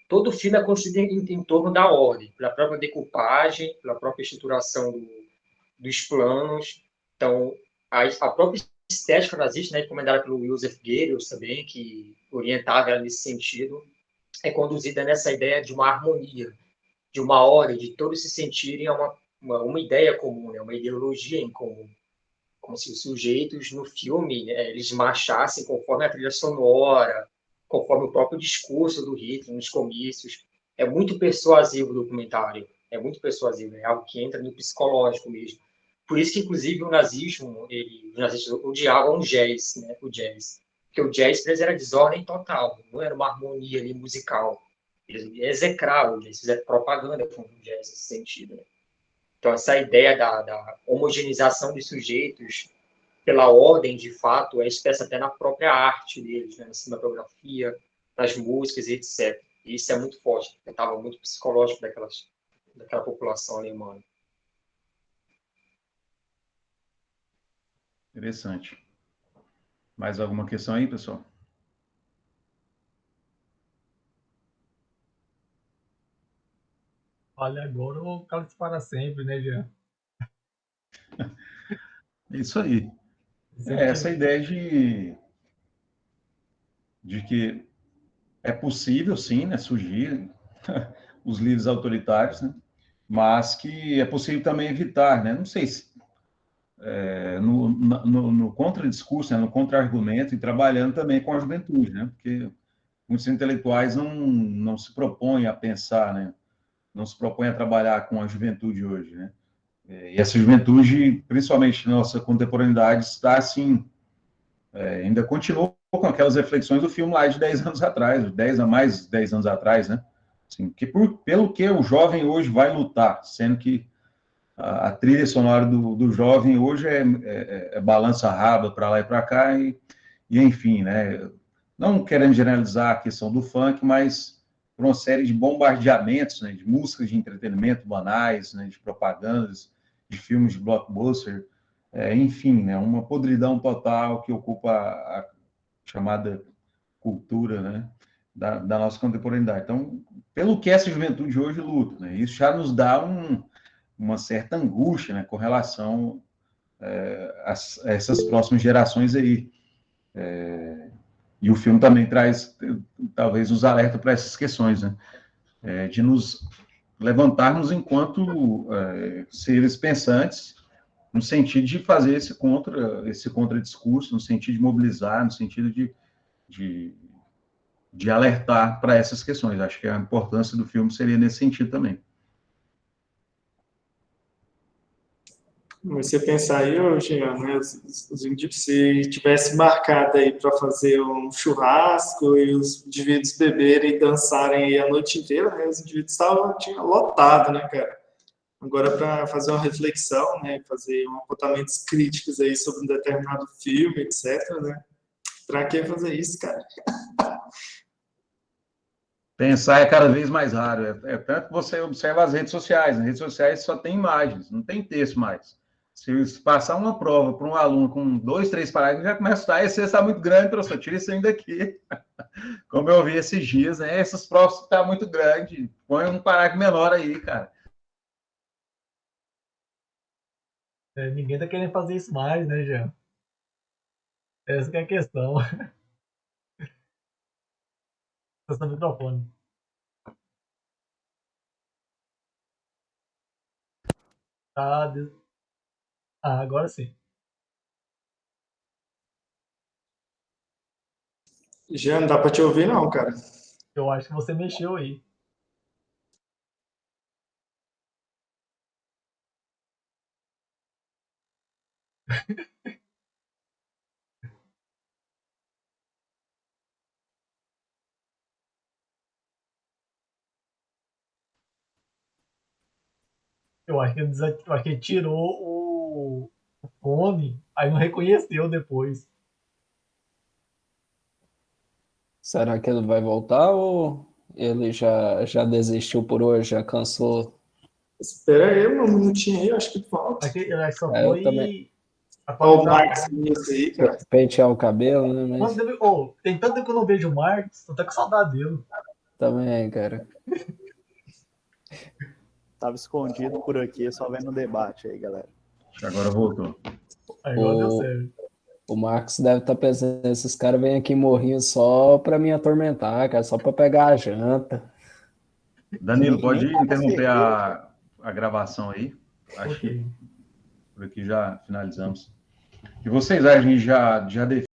Todo o filme é construído em torno da ordem, pela própria decupagem, pela própria estruturação dos planos. Então, a própria estética nazista, né, encomendada pelo Joseph Goebbels também, que orientava ela nesse sentido, é conduzida nessa ideia de uma harmonia, de uma ordem, de todos se sentirem uma ideia comum, né, uma ideologia em comum. Como se os sujeitos no filme, né, eles marchassem conforme a trilha sonora, conforme o próprio discurso do Hitler nos comícios. É muito persuasivo o documentário, é muito persuasivo, é algo que entra no psicológico mesmo. Por isso que, inclusive, o nazismo, os nazistas odiavam o jazz, né, porque o jazz para eles era desordem total, não era uma harmonia ali musical. Eles execravam, eles fizeram propaganda com o jazz nesse sentido, né? Então, essa ideia da homogeneização dos sujeitos pela ordem, de fato, é expressa até na própria arte deles, né? Na cinematografia, nas músicas, etc. E isso é muito forte, estava muito psicológico daquela população alemã. Interessante. Mais alguma questão aí, pessoal? Olha, agora o cálice para sempre, né, Jean? Isso aí. Essa ideia de que é possível, sim, né, surgir os líderes autoritários, né, mas que é possível também evitar, né? Não sei se no contradiscurso, né, no contra-argumento e trabalhando também com a juventude, né? Porque muitos intelectuais não se propõem a pensar, né? Não se propõem a trabalhar com a juventude hoje, né? E essa juventude, principalmente na nossa contemporaneidade, está assim, ainda continua com aquelas reflexões do filme lá de 10 anos atrás, mais de 10 anos atrás, né? Assim, pelo que o jovem hoje vai lutar, sendo que a trilha sonora do jovem hoje é balança raba para lá e para cá, e enfim, né? Não querendo generalizar a questão do funk, mas por uma série de bombardeamentos, né, de músicas de entretenimento banais, né, de propagandas, de filmes de blockbuster, enfim, né, uma podridão total que ocupa a chamada cultura, né, da nossa contemporaneidade. Então, pelo que essa juventude hoje luta, né, isso já nos dá uma certa angústia, né, com relação essas próximas gerações aí. E o filme também traz, talvez, nos alerta para essas questões, né? De nos levantarmos enquanto seres pensantes, no sentido de fazer esse contradiscurso, no sentido de mobilizar, no sentido de alertar para essas questões. Acho que a importância do filme seria nesse sentido também. Você pensar aí, Jean, né, se tivesse marcado aí para fazer um churrasco e os indivíduos beberem e dançarem aí a noite inteira, né, os indivíduos tinham lotado, né, cara? Agora, para fazer uma reflexão, né, fazer apontamentos críticos aí sobre um determinado filme, etc., né? Para que fazer isso, cara? Pensar é cada vez mais raro. Tanto que você observa as redes sociais. Nas redes sociais só tem imagens, não tem texto mais. Se passar uma prova para um aluno com 2, 3 parágrafos, já começa a estar, esse está muito grande, professor, tira isso ainda daqui. Como eu ouvi esses dias, né? Essas provas estão muito grandes, põe um parágrafo menor aí, cara. Ninguém tá querendo fazer isso mais, né, Jean? Essa que é a questão. Tá no microfone. Agora sim. Já não dá para te ouvir, não, cara. Eu acho que você mexeu aí. Eu acho que ele tirou o fone, aí não reconheceu depois. Será que ele vai voltar ou ele já desistiu por hoje, já cansou? Espera aí, um minutinho aí, acho que volta. Acho que só eu foi também. Ó, o Marcos isso aí, cara. Pentear o cabelo, né? Mas tem tanto tempo que eu não vejo o Marcos, tô até com saudade dele. também, cara. Tava escondido por aqui, só vendo o debate aí, galera. Agora voltou. Agora deu certo. O Marcos deve estar pensando, esses caras vêm aqui em Morrinho só para me atormentar, cara, só para pegar a janta. Danilo, pode interromper a gravação aí? Acho que por aqui já finalizamos. E vocês, a gente já definiu